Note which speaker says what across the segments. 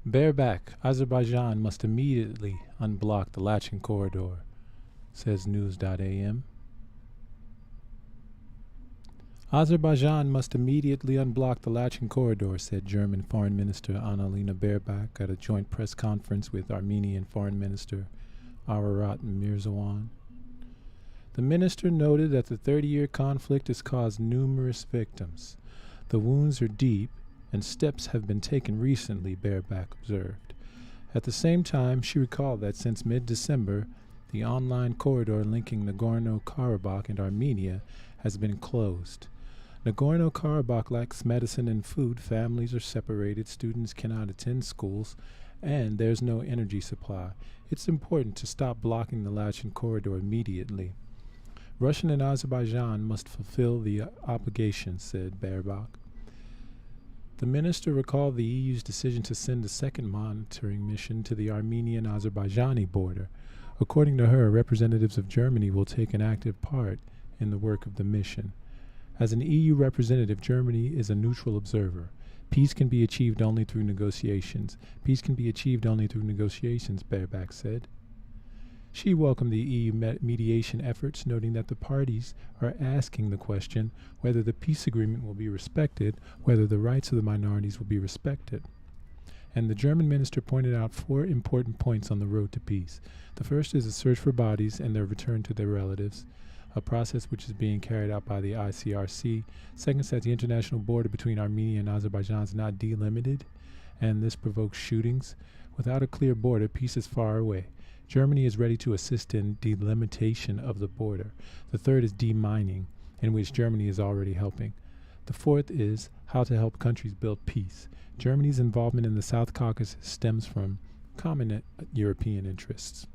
Speaker 1: Baerbock, Azerbaijan must immediately unblock the Lachin corridor, says News.am. Azerbaijan must immediately unblock the Lachin corridor, said German Foreign Minister Annalena Baerbock at a joint press conference with Armenian Foreign Minister Ararat Mirzoyan. The minister noted that the 30-year conflict has caused numerous victims. The wounds are deep, and steps have been taken recently, Baerbock observed. At the same time, she recalled that since mid-December, the online corridor linking Nagorno-Karabakh and Armenia has been closed. Nagorno-Karabakh lacks medicine and food, families are separated, students cannot attend schools, and there's no energy supply. It's important to stop blocking the Lachin corridor immediately. Russia and Azerbaijan must fulfill the obligations, said Baerbock. The minister recalled the EU's decision to send a second monitoring mission to the Armenian-Azerbaijani border. According to her, representatives of Germany will take an active part in the work of the mission. As an EU representative, Germany is a neutral observer. Peace can be achieved only through negotiations. Peace can be achieved only through negotiations, Baerbock said. She welcomed the EU mediation efforts, noting that the parties are asking the question whether the peace agreement will be respected, whether the rights of the minorities will be respected. And the German minister pointed out 4 important points on the road to peace. The first is a search for bodies and their return to their relatives, a process which is being carried out by the ICRC. Second, that the international border between Armenia and Azerbaijan is not delimited, and this provokes shootings. Without a clear border, peace is far away. Germany is ready to assist in delimitation of the border. The third is demining, in which Germany is already helping. The fourth is how to help countries build peace. Germany's involvement in the South Caucasus stems from common European interests.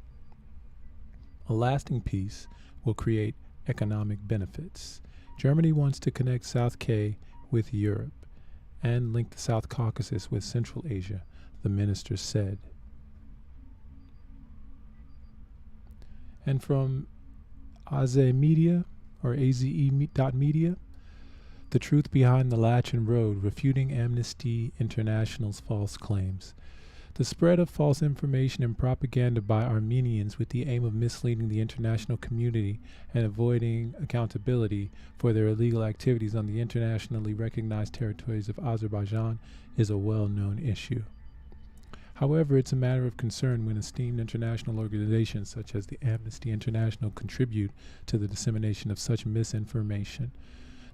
Speaker 1: A lasting peace will create economic benefits. Germany wants to connect South K with Europe and link the South Caucasus with Central Asia, the minister said. And from Aze-Media, or AZE.media, the truth behind the Lachin Road, refuting Amnesty International's false claims. The spread of false information and propaganda by Armenians with the aim of misleading the international community and avoiding accountability for their illegal activities on the internationally recognized territories of Azerbaijan is a well-known issue. However, it's a matter of concern when esteemed international organizations such as the Amnesty International contribute to the dissemination of such misinformation.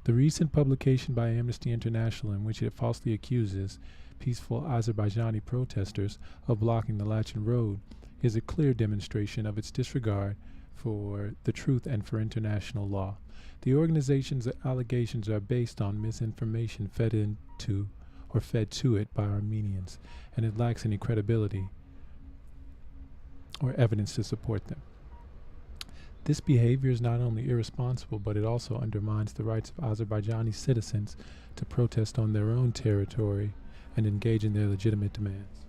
Speaker 1: The recent publication by Amnesty International, in which it falsely accuses peaceful Azerbaijani protesters of blocking the Lachin Road, is a clear demonstration of its disregard for the truth and for international law. The organization's allegations are based on misinformation fed to it by Armenians, and it lacks any credibility or evidence to support them. This behavior is not only irresponsible, but it also undermines the rights of Azerbaijani citizens to protest on their own territory and engage in their legitimate demands.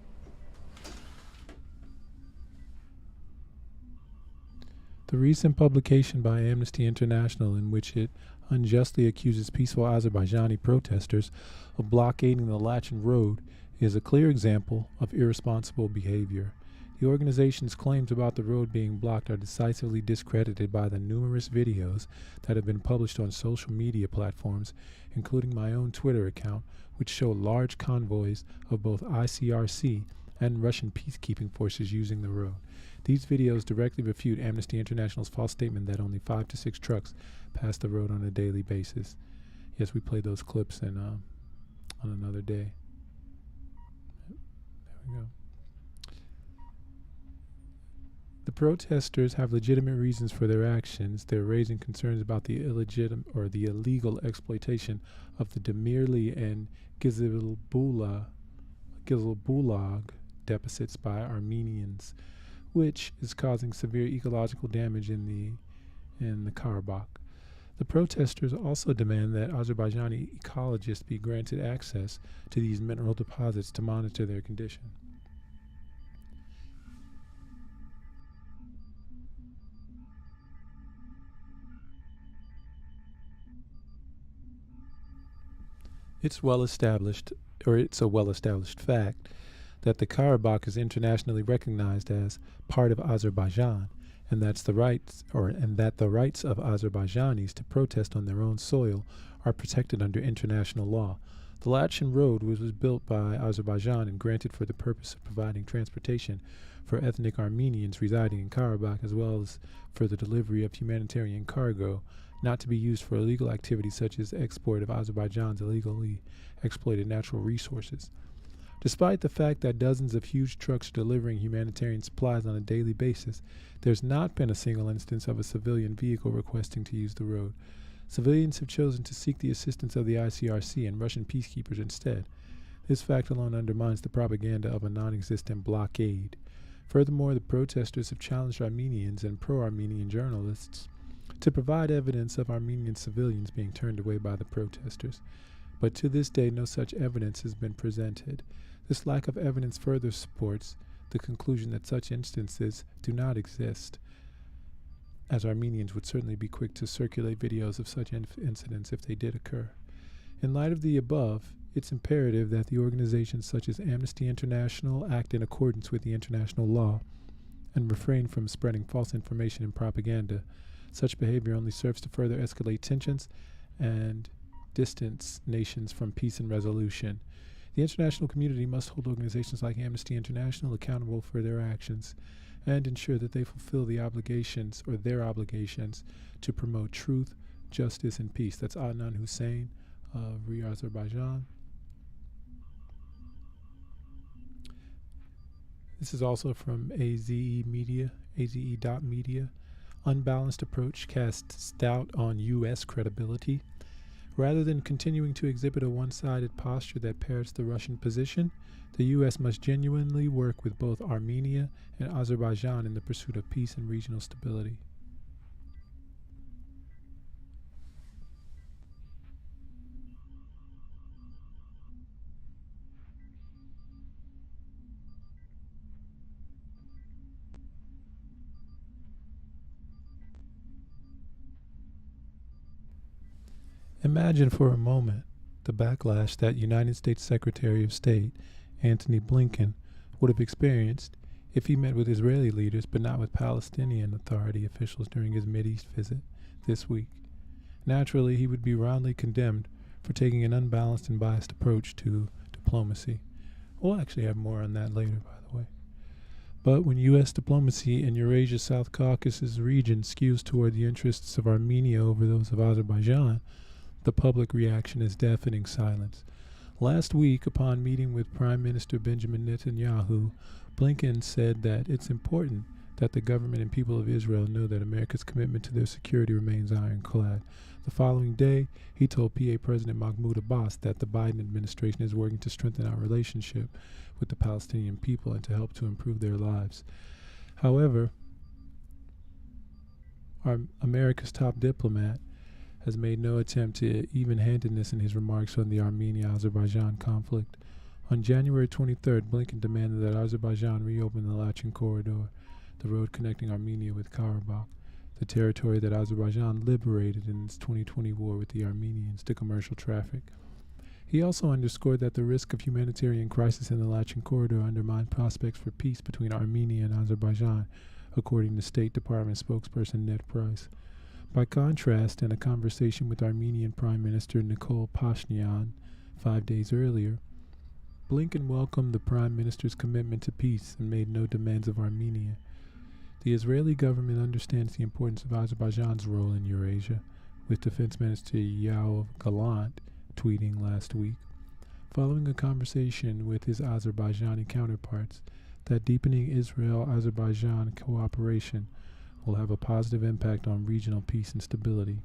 Speaker 1: The recent publication by Amnesty International, in which it unjustly accuses peaceful Azerbaijani protesters of blockading the Lachin Road, is a clear example of irresponsible behavior. The organization's claims about the road being blocked are decisively discredited by the numerous videos that have been published on social media platforms, including my own Twitter account, which show large convoys of both ICRC and Russian peacekeeping forces using the road. These videos directly refute Amnesty International's false statement that only 5 to 6 trucks pass the road on a daily basis. Yes, we played those clips on another day. There we go. The protesters have legitimate reasons for their actions. They're raising concerns about the illegal exploitation of the Demirli and Gizilbulag deposits by Armenians, which is causing severe ecological damage in the Karabakh. The protesters also demand that Azerbaijani ecologists be granted access to these mineral deposits to monitor their condition. It's a well-established fact that the Karabakh is internationally recognized as part of Azerbaijan, and that the rights of Azerbaijanis to protest on their own soil are protected under international law. The Lachin Road was built by Azerbaijan and granted for the purpose of providing transportation for ethnic Armenians residing in Karabakh, as well as for the delivery of humanitarian cargo, not to be used for illegal activities such as export of Azerbaijan's illegally exploited natural resources. Despite the fact that dozens of huge trucks are delivering humanitarian supplies on a daily basis, there's not been a single instance of a civilian vehicle requesting to use the road. Civilians have chosen to seek the assistance of the ICRC and Russian peacekeepers instead. This fact alone undermines the propaganda of a non-existent blockade. Furthermore, the protesters have challenged Armenians and pro-Armenian journalists to provide evidence of Armenian civilians being turned away by the protesters. But to this day, no such evidence has been presented. This lack of evidence further supports the conclusion that such instances do not exist, as Armenians would certainly be quick to circulate videos of such incidents if they did occur. In light of the above, it's imperative that the organizations such as Amnesty International act in accordance with the international law and refrain from spreading false information and propaganda. Such behavior only serves to further escalate tensions and distance nations from peace and resolution. The international community must hold organizations like Amnesty International accountable for their actions and ensure that they fulfill their obligations to promote truth, justice, and peace. That's Adnan Hussein of Azerbaijan. This is also from AZE.media. Unbalanced approach casts doubt on U.S. credibility. Rather than continuing to exhibit a one-sided posture that parrots the Russian position, the U.S. must genuinely work with both Armenia and Azerbaijan in the pursuit of peace and regional stability. Imagine for a moment the backlash that United States Secretary of State Antony Blinken would have experienced if he met with Israeli leaders but not with Palestinian Authority officials during his Mideast visit this week. Naturally, he would be roundly condemned for taking an unbalanced and biased approach to diplomacy. We'll actually have more on that later, by the way. But when U.S. diplomacy in Eurasia South Caucasus region skews toward the interests of Armenia over those of Azerbaijan, the public reaction is deafening silence. Last week, upon meeting with Prime Minister Benjamin Netanyahu, Blinken said that it's important that the government and people of Israel know that America's commitment to their security remains ironclad. The following day, he told PA President Mahmoud Abbas that the Biden administration is working to strengthen our relationship with the Palestinian people and to help to improve their lives. However, America's top diplomat has made no attempt to even-handedness in his remarks on the Armenia-Azerbaijan conflict. On January 23rd, Blinken demanded that Azerbaijan reopen the Lachin corridor, the road connecting Armenia with Karabakh, the territory that Azerbaijan liberated in its 2020 war with the Armenians to commercial traffic. He also underscored that the risk of humanitarian crisis in the Lachin corridor undermined prospects for peace between Armenia and Azerbaijan, according to State Department spokesperson Ned Price. By contrast, in a conversation with Armenian Prime Minister Nikol Pashinyan 5 days earlier, Blinken welcomed the Prime Minister's commitment to peace and made no demands of Armenia. The Israeli government understands the importance of Azerbaijan's role in Eurasia, with Defense Minister Yoav Gallant tweeting last week, following a conversation with his Azerbaijani counterparts, that deepening Israel-Azerbaijan cooperation will have a positive impact on regional peace and stability.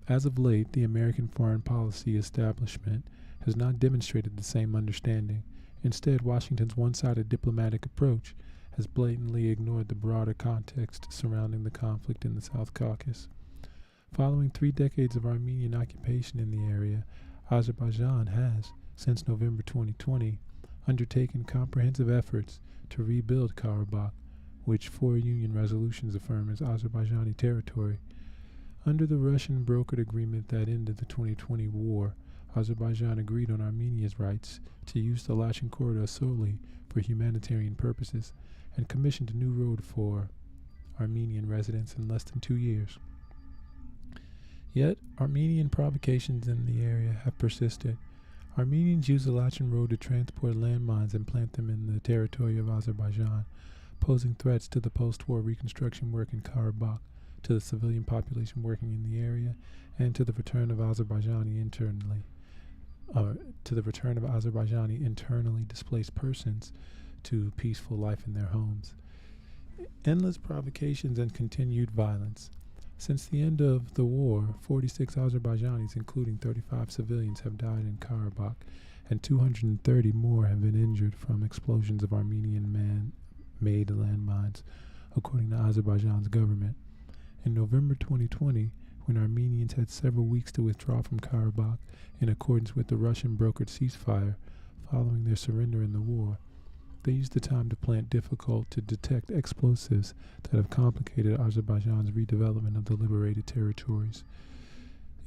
Speaker 1: As of late, the American foreign policy establishment has not demonstrated the same understanding. Instead, Washington's one-sided diplomatic approach has blatantly ignored the broader context surrounding the conflict in the South Caucasus. Following 3 decades of Armenian occupation in the area, Azerbaijan has, since November 2020, undertaken comprehensive efforts to rebuild Karabakh, which 4 union resolutions affirm as Azerbaijani territory. Under the Russian brokered agreement that ended the 2020 war, Azerbaijan agreed on Armenia's rights to use the Lachin corridor solely for humanitarian purposes and commissioned a new road for Armenian residents in less than 2 years. Yet, Armenian provocations in the area have persisted. Armenians use the Lachin road to transport landmines and plant them in the territory of Azerbaijan, posing threats to the post-war reconstruction work in Karabakh, to the civilian population working in the area, and to the return of Azerbaijani internally displaced persons to peaceful life in their homes. Endless provocations and continued violence. Since the end of the war, 46 Azerbaijanis, including 35 civilians, have died in Karabakh, and 230 more have been injured from explosions of Armenian man-made landmines, according to Azerbaijan's government. In November 2020, when Armenians had several weeks to withdraw from Karabakh in accordance with the Russian-brokered ceasefire following their surrender in the war, they used the time to plant difficult-to-detect explosives that have complicated Azerbaijan's redevelopment of the liberated territories.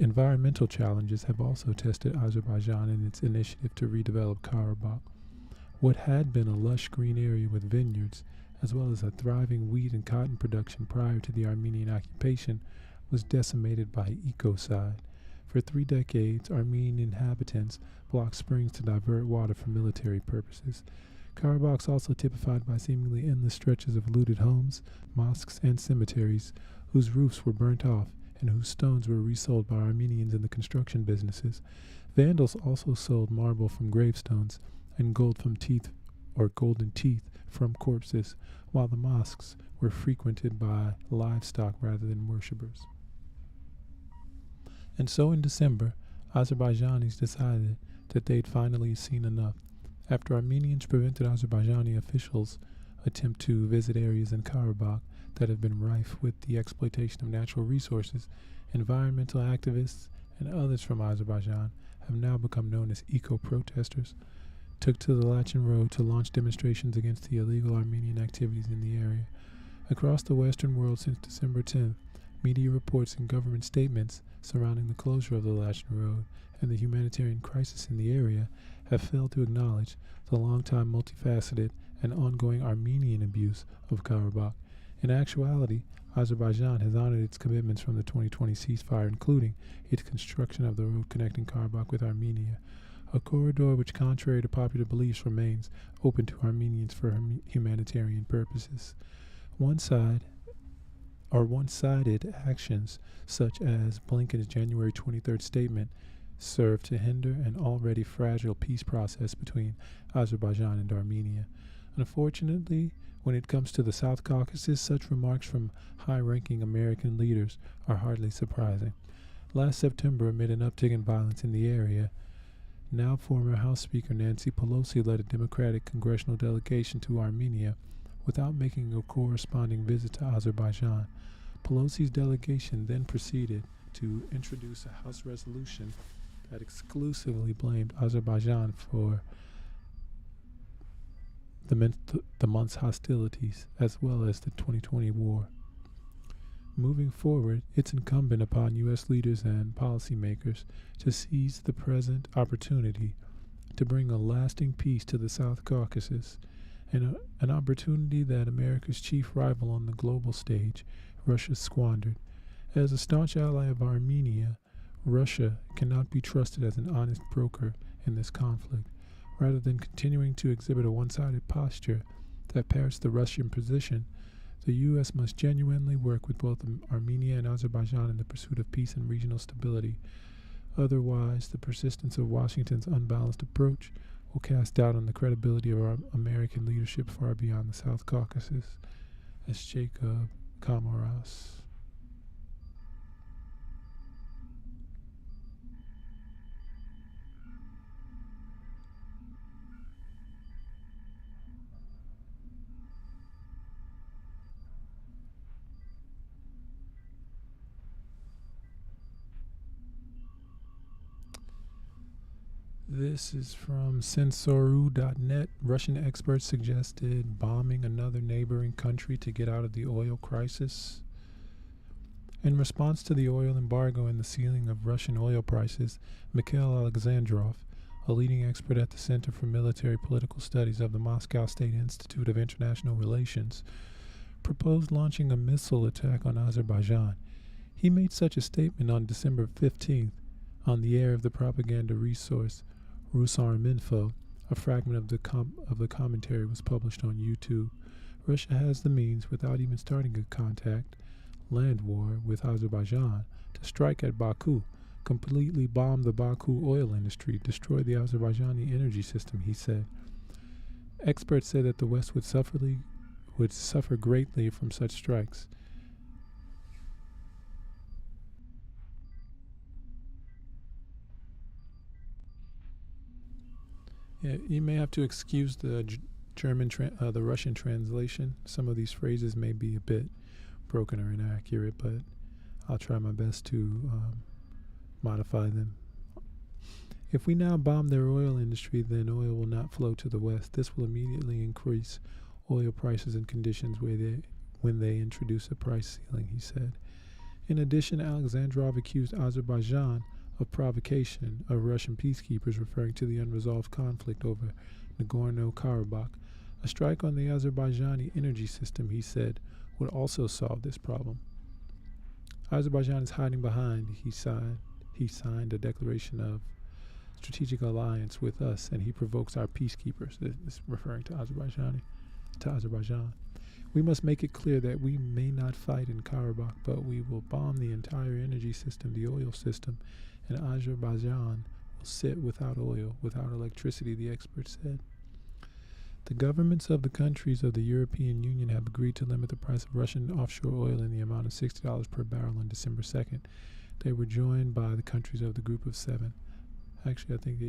Speaker 1: Environmental challenges have also tested Azerbaijan in its initiative to redevelop Karabakh. What had been a lush green area with vineyards, as well as a thriving wheat and cotton production prior to the Armenian occupation, was decimated by ecocide. For 3 decades, Armenian inhabitants blocked springs to divert water for military purposes. Karabakh is also typified by seemingly endless stretches of looted homes, mosques, and cemeteries whose roofs were burnt off and whose stones were resold by Armenians in the construction businesses. Vandals also sold marble from gravestones and golden teeth from corpses, while the mosques were frequented by livestock rather than worshippers. And so in December, Azerbaijanis decided that they'd finally seen enough. After Armenians prevented Azerbaijani officials' attempt to visit areas in Karabakh that have been rife with the exploitation of natural resources, environmental activists and others from Azerbaijan have now become known as eco-protesters, took to the Lachin Road to launch demonstrations against the illegal Armenian activities in the area. Across the Western world since December 10th, media reports and government statements surrounding the closure of the Lachin Road and the humanitarian crisis in the area have failed to acknowledge the long-time multifaceted and ongoing Armenian abuse of Karabakh. In actuality, Azerbaijan has honored its commitments from the 2020 ceasefire, including its construction of the road connecting Karabakh with Armenia, a corridor which, contrary to popular beliefs, remains open to Armenians for humanitarian purposes. One-sided actions, such as Blinken's January 23rd statement, serve to hinder an already fragile peace process between Azerbaijan and Armenia. Unfortunately, when it comes to the South Caucasus, such remarks from high-ranking American leaders are hardly surprising. Last September, amid an uptick in violence in the area, now former House Speaker Nancy Pelosi led a Democratic congressional delegation to Armenia without making a corresponding visit to Azerbaijan. Pelosi's delegation then proceeded to introduce a House resolution that exclusively blamed Azerbaijan for the month's hostilities, as well as the 2020 war. Moving forward, it's incumbent upon U.S. leaders and policymakers to seize the present opportunity to bring a lasting peace to the South Caucasus, and an opportunity that America's chief rival on the global stage, Russia, squandered. As a staunch ally of Armenia, Russia cannot be trusted as an honest broker in this conflict. Rather than continuing to exhibit a one-sided posture that parrots the Russian position, the U.S. must genuinely work with both Armenia and Azerbaijan in the pursuit of peace and regional stability. Otherwise, the persistence of Washington's unbalanced approach will cast doubt on the credibility of our American leadership far beyond the South Caucasus. As Jacob Kamaras. This is from Sensoru.net. Russian experts suggested bombing another neighboring country to get out of the oil crisis. In response to the oil embargo and the ceiling of Russian oil prices, Mikhail Alexandrov, a leading expert at the Center for Military Political Studies of the Moscow State Institute of International Relations, proposed launching a missile attack on Azerbaijan. He made such a statement on December 15th on the air of the propaganda resource Rusarminfo. A fragment of the commentary was published on YouTube. Russia has the means, without even starting a land war with Azerbaijan, to strike at Baku, completely bomb the Baku oil industry, destroy the Azerbaijani energy system, he said. Experts said that the West would suffer greatly from such strikes. Yeah, you may have to excuse the the Russian translation. Some of these phrases may be a bit broken or inaccurate, but I'll try my best to modify them. If we now bomb their oil industry, then oil will not flow to the West. This will immediately increase oil prices and conditions when they introduce a price ceiling, he said. In addition, Alexandrov accused Azerbaijan of provocation of Russian peacekeepers, referring to the unresolved conflict over Nagorno-Karabakh. A strike on the Azerbaijani energy system, he said, would also solve this problem. Azerbaijan is hiding behind, he signed a declaration of strategic alliance with us, and he provokes our peacekeepers. This is referring to Azerbaijan. We must make it clear that we may not fight in Karabakh, but we will bomb the entire energy system, the oil system, and Azerbaijan will sit without oil, without electricity, the expert said. The governments of the countries of the European Union have agreed to limit the price of Russian offshore oil in the amount of $60 per barrel on December 2nd. They were joined by the countries of the Group of Seven. Actually, I think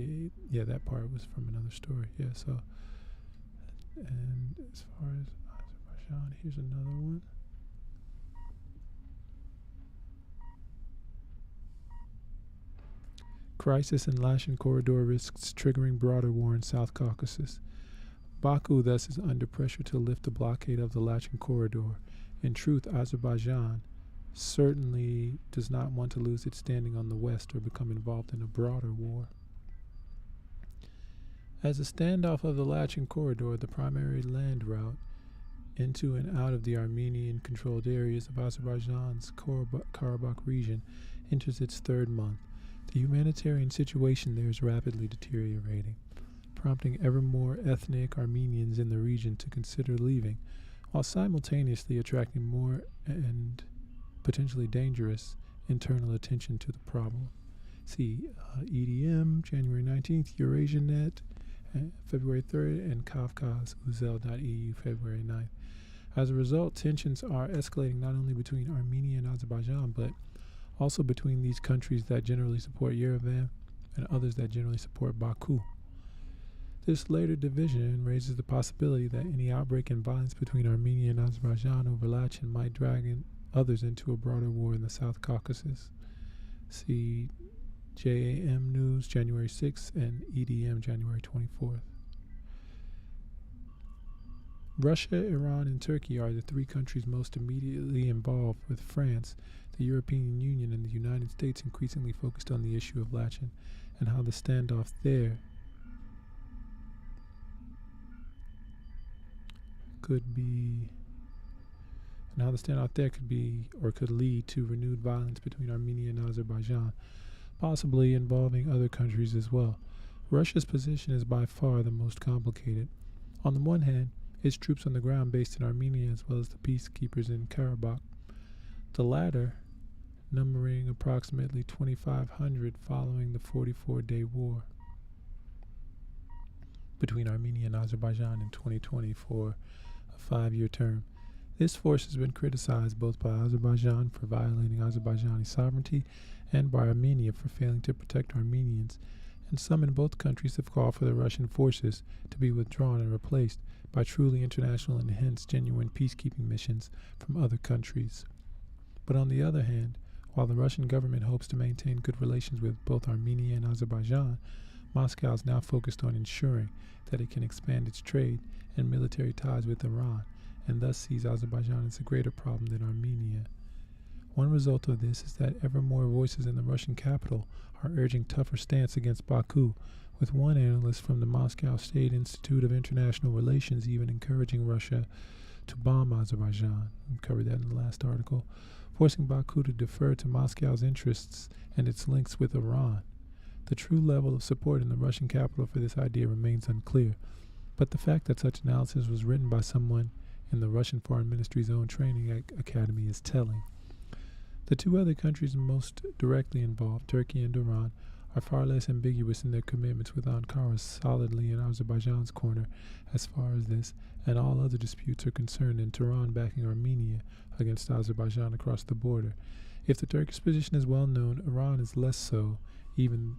Speaker 1: that part was from another story. Yeah, so, and as far as Azerbaijan, here's another one. Crisis in Lachin corridor risks triggering broader war in South Caucasus. Baku thus is under pressure to lift the blockade of the Lachin corridor. In truth, Azerbaijan certainly does not want to lose its standing on the West or become involved in a broader war. As a standoff of the Lachin corridor, the primary land route into and out of the Armenian-controlled areas of Azerbaijan's Karabakh region, enters its third month. The humanitarian situation there is rapidly deteriorating, prompting ever more ethnic Armenians in the region to consider leaving, while simultaneously attracting more and potentially dangerous internal attention to the problem. See EDM, January 19th, EurasiaNet, February 3rd, and KavkazUzel.eu, February 9th. As a result, tensions are escalating not only between Armenia and Azerbaijan, but also between these countries that generally support Yerevan and others that generally support Baku. This later division raises the possibility that any outbreak in violence between Armenia and Azerbaijan over Lachin might drag others into a broader war in the South Caucasus. See JAM News, January 6th, and EDM, January 24th. Russia, Iran, and Turkey are the three countries most immediately involved, with France, the European Union, and the United States increasingly focused on the issue of Lachin and how the standoff there could lead to renewed violence between Armenia and Azerbaijan, possibly involving other countries as well. Russia's position is by far the most complicated. On the one hand, its troops on the ground based in Armenia, as well as the peacekeepers in Karabakh, the latter numbering approximately 2,500 following the 44-day war between Armenia and Azerbaijan in 2020 for a 5-year term. This force has been criticized both by Azerbaijan for violating Azerbaijani sovereignty and by Armenia for failing to protect Armenians, and some in both countries have called for the Russian forces to be withdrawn and replaced by truly international and hence genuine peacekeeping missions from other countries. But on the other hand, while the Russian government hopes to maintain good relations with both Armenia and Azerbaijan, Moscow is now focused on ensuring that it can expand its trade and military ties with Iran, and thus sees Azerbaijan as a greater problem than Armenia. One result of this is that ever more voices in the Russian capital are urging tougher stance against Baku, with one analyst from the Moscow State Institute of International Relations even encouraging Russia to bomb Azerbaijan. We covered that in the last article, forcing Baku to defer to Moscow's interests and its links with Iran. The true level of support in the Russian capital for this idea remains unclear, but the fact that such analysis was written by someone in the Russian Foreign Ministry's own training academy is telling. The two other countries most directly involved, Turkey and Iran, are far less ambiguous in their commitments, with Ankara solidly in Azerbaijan's corner as far as this and all other disputes are concerned, and Tehran backing Armenia against Azerbaijan across the border. If the Turkish position is well known, Iran is less so, even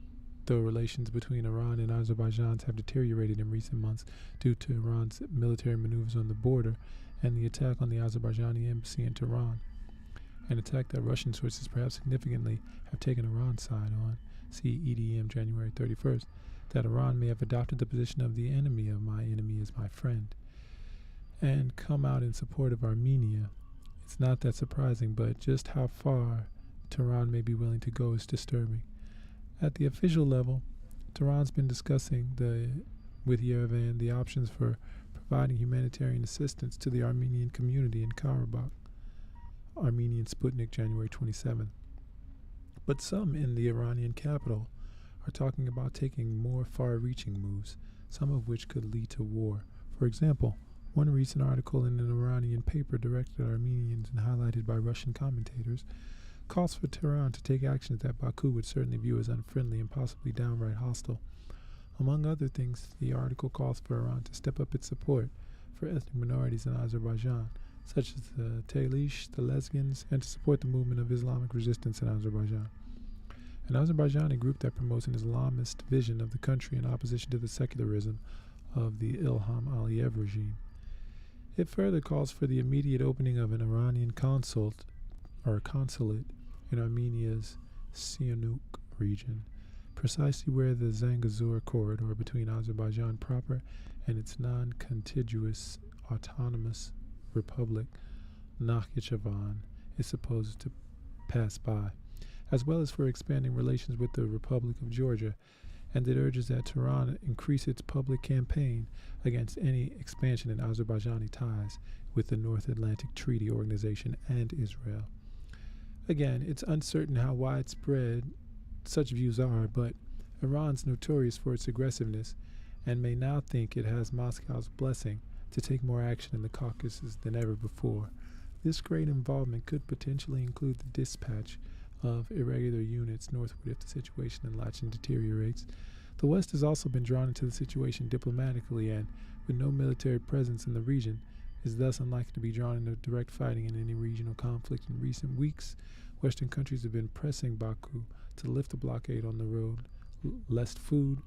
Speaker 1: though relations between Iran and Azerbaijan have deteriorated in recent months due to Iran's military maneuvers on the border and the attack on the Azerbaijani embassy in Tehran, an attack that Russian sources perhaps significantly have taken Iran's side on. See EDM January 31st, that Iran may have adopted the position of the enemy of my enemy is my friend, and come out in support of Armenia. It's not that surprising, but just how far Tehran may be willing to go is disturbing. At the official level, Tehran's been discussing with Yerevan the options for providing humanitarian assistance to the Armenian community in Karabakh. Armenian Sputnik, January 27th. But some in the Iranian capital are talking about taking more far-reaching moves, some of which could lead to war. For example, one recent article in an Iranian paper directed at Armenians and highlighted by Russian commentators calls for Tehran to take actions that Baku would certainly view as unfriendly and possibly downright hostile. Among other things, the article calls for Iran to step up its support for ethnic minorities in Azerbaijan, such as the Talysh, the Lezgins, and to support the movement of Islamic resistance in Azerbaijan. An Azerbaijani group that promotes an Islamist vision of the country in opposition to the secularism of the Ilham Aliyev regime. It further calls for the immediate opening of an Iranian consulate in Armenia's Sihanouk region, precisely where the Zangezur corridor between Azerbaijan proper and its non-contiguous autonomous republic Nakhchivan is supposed to pass by, as well as for expanding relations with the Republic of Georgia, and it urges that Tehran increase its public campaign against any expansion in Azerbaijani ties with the North Atlantic Treaty Organization and Israel. Again, it's uncertain how widespread such views are, but Iran's notorious for its aggressiveness and may now think it has Moscow's blessing to take more action in the Caucasus than ever before. This great involvement could potentially include the dispatch of irregular units northward if the situation in Lachin deteriorates. The West has also been drawn into the situation diplomatically and, with no military presence in the region, is thus unlikely to be drawn into direct fighting in any regional conflict. In recent weeks, Western countries have been pressing Baku to lift the blockade on the road, lest food,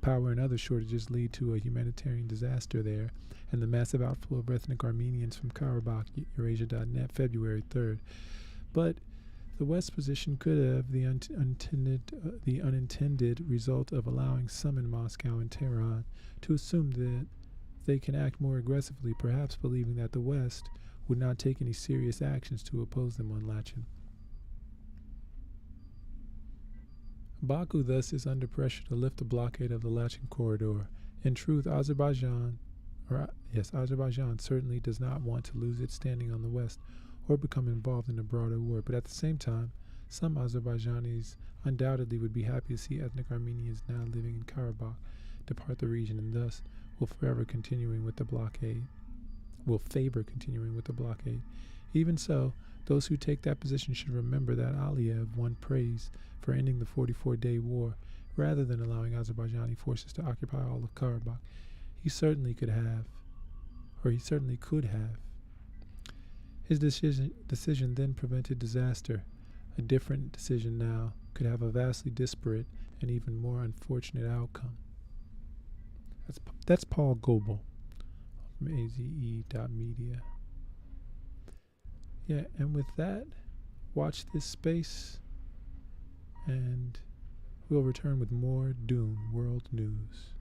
Speaker 1: power, and other shortages lead to a humanitarian disaster there, and the massive outflow of ethnic Armenians from Karabakh, Eurasia.net, February 3rd. But the West's position could have the unintended result of allowing some in Moscow and Tehran to assume that they can act more aggressively, perhaps believing that the West would not take any serious actions to oppose them on Lachin. Baku thus is under pressure to lift the blockade of the Lachin corridor. In truth, Azerbaijan certainly does not want to lose its standing on the West or become involved in a broader war, but at the same time, some Azerbaijanis undoubtedly would be happy to see ethnic Armenians now living in Karabakh depart the region, and thus will favor continuing with the blockade. Even so, those who take that position should remember that Aliyev won praise for ending the 44-day war rather than allowing Azerbaijani forces to occupy all of Karabakh. He certainly could have. His decision then prevented disaster. A different decision now could have a vastly disparate and even more unfortunate outcome. That's Paul Goebel from AZE.media. Yeah, and with that, watch this space, and we'll return with more Dune World News.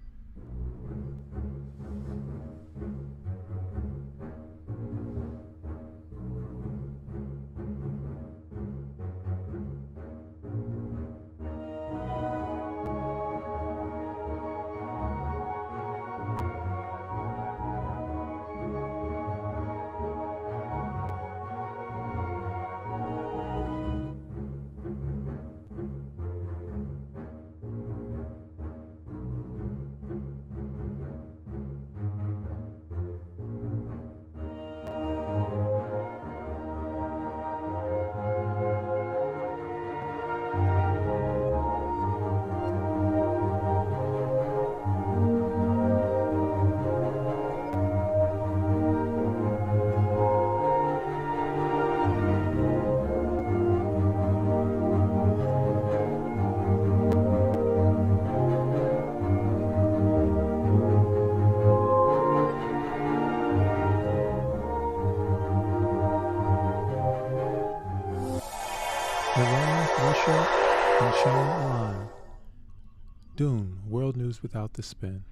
Speaker 1: Dune, world news without the spin.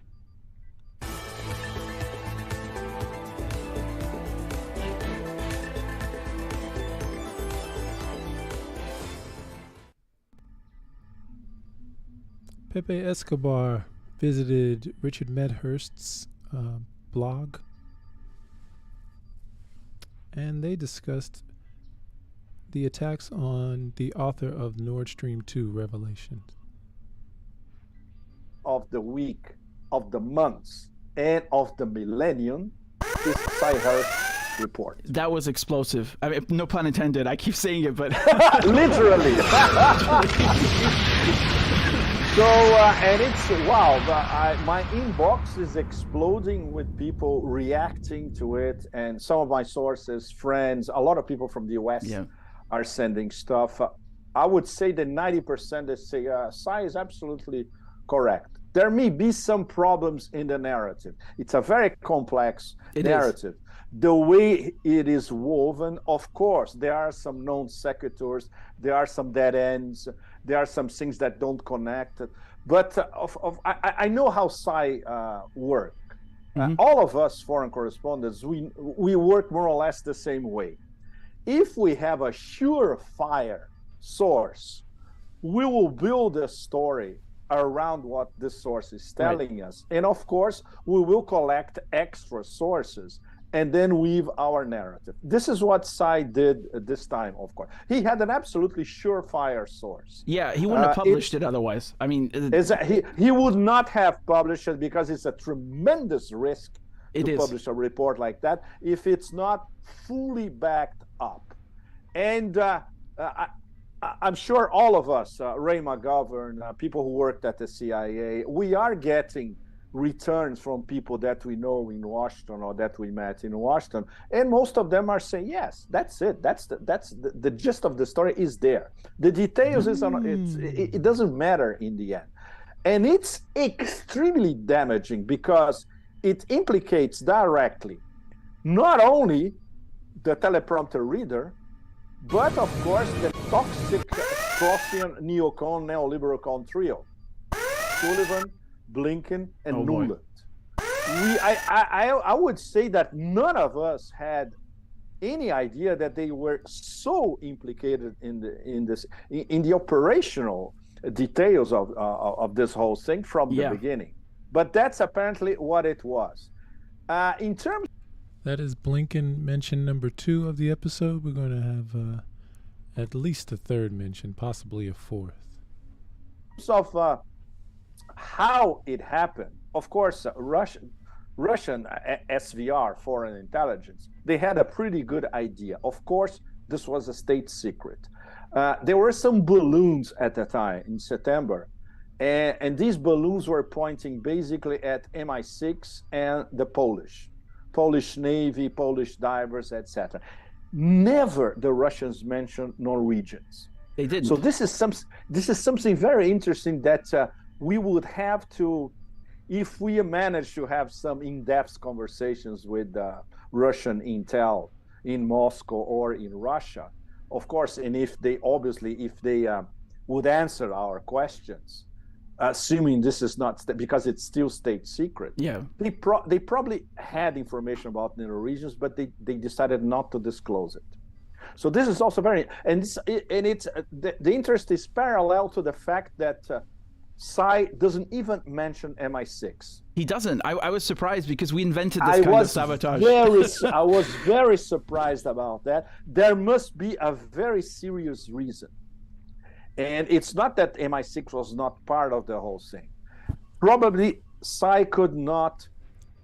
Speaker 1: Pepe Escobar visited Richard Medhurst's blog, and they discussed the attacks on the author of Nord Stream 2 Revelations.
Speaker 2: Of the week, of the months, and of the millennium is Cyhurst report.
Speaker 3: That was explosive. I mean, no pun intended. I keep saying it, but
Speaker 2: literally. So, and it's, wow, my inbox is exploding with people reacting to it. And some of my sources, friends, a lot of people from the US are sending stuff. I would say that 90% they say, Cy is absolutely correct. There may be some problems in the narrative. It's a very complex narrative. The way it is woven, of course, there are some non sequiturs, there are some dead ends, there are some things that don't connect. But I know how Cy work. All of us foreign correspondents, we work more or less the same way. If we have a surefire source, we will build a story around what this source is telling us. And of course, we will collect extra sources and then weave our narrative. This is what Cy did this time, of course. He had an absolutely surefire source.
Speaker 3: Yeah, he wouldn't have published it otherwise. I mean,
Speaker 2: he would not have published it because it's a tremendous risk to publish a report like that if it's not fully backed up. And I'm sure all of us, Ray McGovern, people who worked at the CIA, we are getting returns from people that we know in Washington or that we met in Washington, and most of them are saying, yes, that's it. That's the gist of the story is there. The details it doesn't matter in the end, and it's extremely damaging because it implicates directly not only the teleprompter reader, but of course the toxic Straussian neocon neoliberal con trio, Sullivan, Blinken, and Nuland. I would say that none of us had any idea that they were so implicated in the operational details of this whole thing from the beginning. But that's apparently what it was. In terms,
Speaker 1: that is Blinken mention number 2 of the episode. We're going to have at least a third mention, possibly a fourth.
Speaker 2: Of how it happened, of course, Russian SVR, foreign intelligence, they had a pretty good idea. Of course, this was a state secret. There were some balloons at the time in September, and these balloons were pointing basically at MI6 and the Polish Navy, Polish divers, etc. Never the Russians mentioned Norwegians.
Speaker 3: They didn't.
Speaker 2: So this is something very interesting that we would have to, if we manage to have some in-depth conversations with Russian intel in Moscow or in Russia, of course, and if they would answer our questions, assuming this is not because it's still state secret.
Speaker 3: Yeah,
Speaker 2: they probably had information about the Norwegians, but they decided not to disclose it. So this is also very, the interest is parallel to the fact that Cy doesn't even mention MI6.
Speaker 3: He doesn't. I was surprised because we invented this kind of sabotage.
Speaker 2: I was very surprised about that. There must be a very serious reason. And it's not that MI6 was not part of the whole thing. Probably Cy could not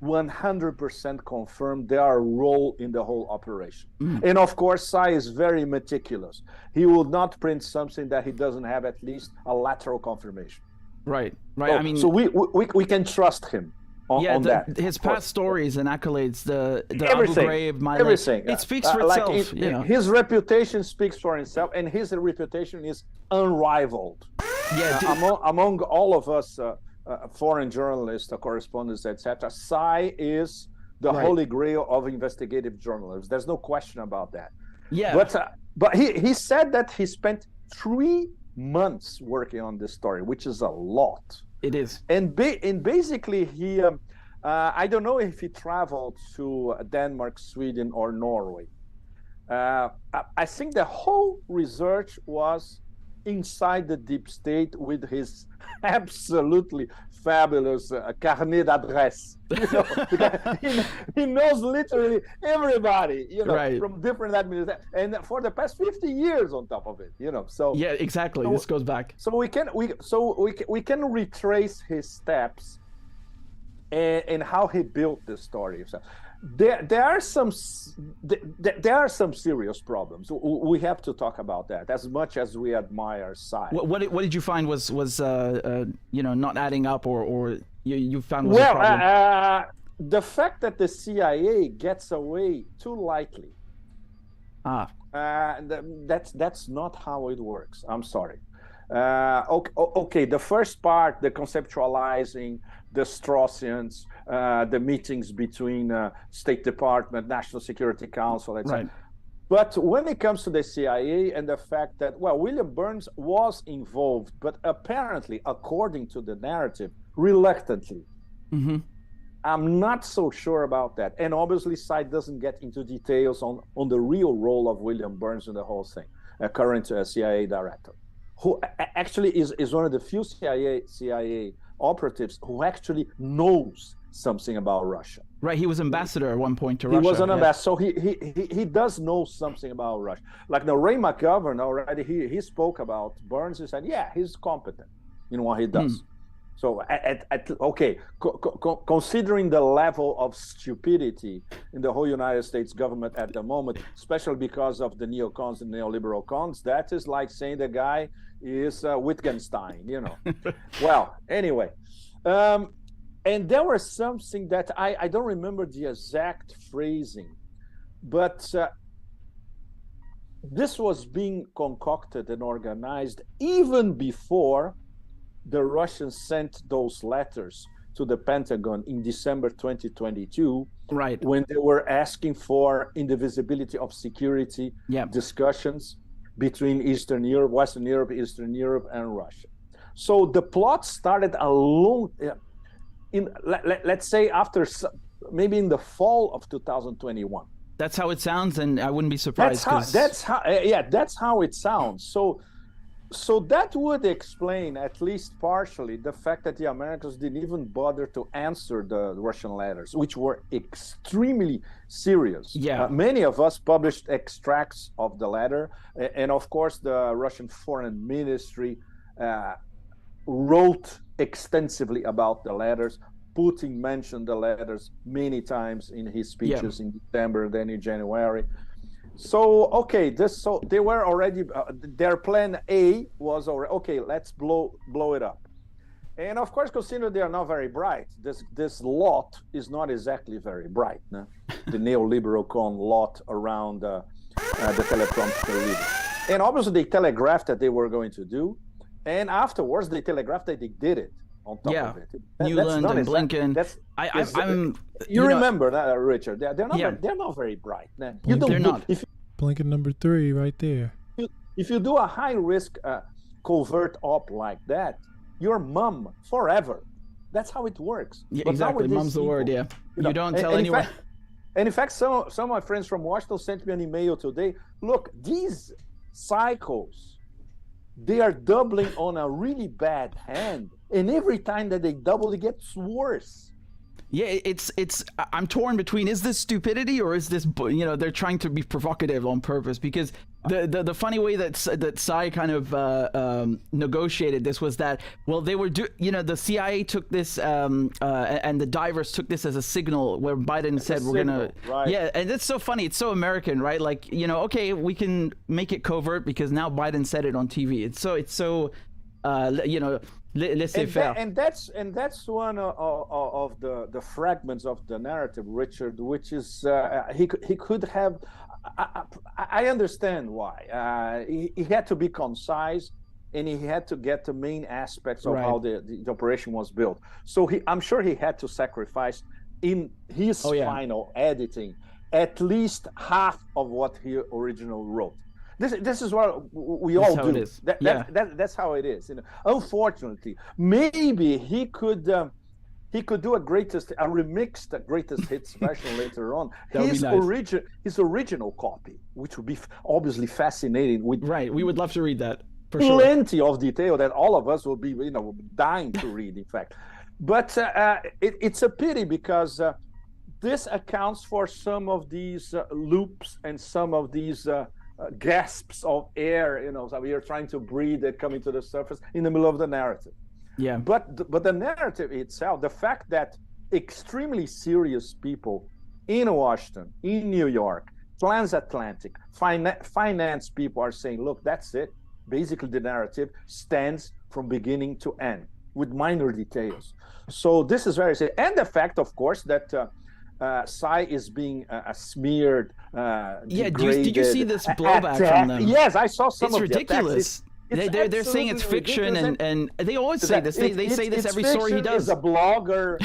Speaker 2: 100% confirm their role in the whole operation. And of course, Cy is very meticulous. He will not print something that he doesn't have at least a lateral confirmation.
Speaker 3: Right.
Speaker 2: So,
Speaker 3: I mean,
Speaker 2: so we can trust him on that.
Speaker 3: His past stories and accolades, the
Speaker 2: everything,
Speaker 3: Abu Ghraib, my
Speaker 2: everything.
Speaker 3: It speaks for itself.
Speaker 2: His reputation speaks for himself, and his reputation is unrivaled.
Speaker 3: Yeah,
Speaker 2: among all of us, foreign journalists, correspondents, etc. Cy is the holy grail of investigative journalism. There's no question about that.
Speaker 3: Yeah.
Speaker 2: But he said that he spent 3 months working on this story, which is a lot.
Speaker 3: It is.
Speaker 2: And basically, he, I don't know if he traveled to Denmark, Sweden, or Norway. I think the whole research was inside the deep state with his absolutely fabulous carnet d'adresse. He knows literally everybody, from different administrations, and for the past 50 years on top of it, So
Speaker 3: yeah, exactly. This goes back.
Speaker 2: So we can retrace his steps and how he built this story. So there are some serious problems. We have to talk about that. As much as we admire science,
Speaker 3: what did you find was not adding up, or you found was a problem?
Speaker 2: The fact that the CIA gets away too lightly. That's not how it works. I'm sorry. Okay, the first part, the conceptualizing, the Straussians, the meetings between State Department, National Security Council, etc. Right. But when it comes to the CIA and the fact that, William Burns was involved, but apparently, according to the narrative, reluctantly. Mm-hmm. I'm not so sure about that. And obviously, Side doesn't get into details on the real role of William Burns in the whole thing, current CIA director, who actually is one of the few CIA operatives who actually knows something about Russia.
Speaker 3: Right, he was ambassador at one point to Russia.
Speaker 2: He was an ambassador, so he does know something about Russia. Like Ray McGovern already, he spoke about Burns. He said, yeah, he's competent in what he does. So, considering the level of stupidity in the whole United States government at the moment, especially because of the neocons and neoliberal cons, that is like saying the guy is Wittgenstein, Well, anyway, and there was something that I don't remember the exact phrasing, but this was being concocted and organized even before the Russians sent those letters to the Pentagon in December 2022,
Speaker 3: right,
Speaker 2: when they were asking for indivisibility of security discussions between Eastern Europe, Western Europe, Eastern Europe, and Russia. So the plot started let's say after maybe in the fall of 2021.
Speaker 3: That's how it sounds, and I wouldn't be surprised.
Speaker 2: That's how it sounds. So that would explain, at least partially, the fact that the Americans didn't even bother to answer the Russian letters, which were extremely serious.
Speaker 3: Yeah.
Speaker 2: Many of us published extracts of the letter, and of course, the Russian Foreign Ministry wrote extensively about the letters. Putin mentioned the letters many times in his speeches in December, then in January. So so they were already their plan A was already let's blow it up, and of course, considering they are not very bright, this lot is not exactly very bright. No? The neoliberal con lot around the teleprompter leader, and obviously they telegraphed that they were going to do, and afterwards they telegraphed that they did it. On top of it,
Speaker 3: Newland and Blinken.
Speaker 2: You remember that, Richard? They're not very bright.
Speaker 3: They're not.
Speaker 1: Blinken number 3 right there.
Speaker 2: If you do a high risk covert op like that, you're mum forever. That's how it works.
Speaker 3: Yeah, exactly. Mum's the word. Yeah. You don't tell anyone.
Speaker 2: In fact, some of my friends from Washington sent me an email today. Look, these cycles, they are doubling on a really bad hand. And every time that they double, it gets worse.
Speaker 3: Yeah, it's. I'm torn between, is this stupidity or is this, they're trying to be provocative on purpose? Because the funny way that Tsai kind of negotiated this was that, they were the CIA took this and the divers took this as a signal where Biden said we're gonna, right. And it's so funny, it's so American, right? Like, we can make it covert because now Biden said it on TV. It's so laissez-faire.
Speaker 2: And that's one of the fragments of the narrative, Richard, which is he could have. I understand why he had to be concise, and he had to get the main aspects of how the operation was built. So I'm sure he had to sacrifice in his final editing at least half of what he originally wrote. This is what we all do. That's how it is. Unfortunately, maybe he could do a remixed greatest hits version later on. His original copy, which would be obviously fascinating.
Speaker 3: We would love to read that. For
Speaker 2: plenty
Speaker 3: sure.
Speaker 2: of detail that all of us will be, dying to read. In fact, but it's a pity because this accounts for some of these loops and some of these gasps of air. So we are trying to breathe it coming to the surface in the middle of the narrative.
Speaker 3: Yeah.
Speaker 2: But the narrative itself, the fact that extremely serious people in Washington, in New York, transatlantic, finance people are saying, look, that's it. Basically, the narrative stands from beginning to end with minor details. So this is very serious. And the fact, of course, that Psy is being smeared, degraded.
Speaker 3: Did you see this blowback from them?
Speaker 2: Yes, I saw some of
Speaker 3: it. It's ridiculous. They're saying it's fiction, and they always say this. They say this every story he does.
Speaker 2: He's a blogger.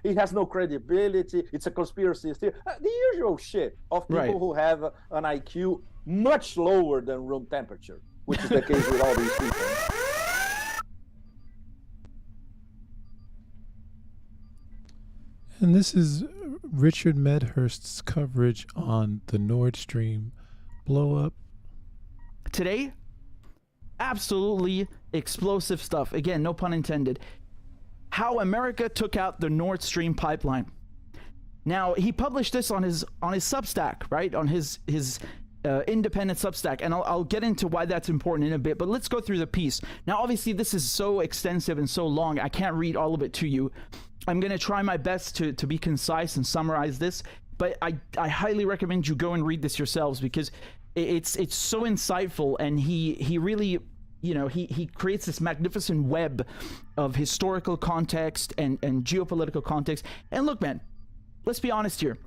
Speaker 2: He has no credibility. It's a conspiracy theory. The usual shit of people who have an IQ much lower than room temperature, which is the case with all these people.
Speaker 1: And this is Richard Medhurst's coverage on the Nord Stream blow-up.
Speaker 3: Today, absolutely explosive stuff. Again, no pun intended. How America took out the Nord Stream pipeline. Now, he published this on his Substack, right? On his independent Substack, and I'll get into why that's important in a bit, but let's go through the piece. Now, obviously, this is so extensive and so long, I can't read all of it to you. I'm going to try my best to be concise and summarize this, but I highly recommend you go and read this yourselves because it's so insightful, and he really, he creates this magnificent web of historical context and geopolitical context. And look, man, let's be honest here.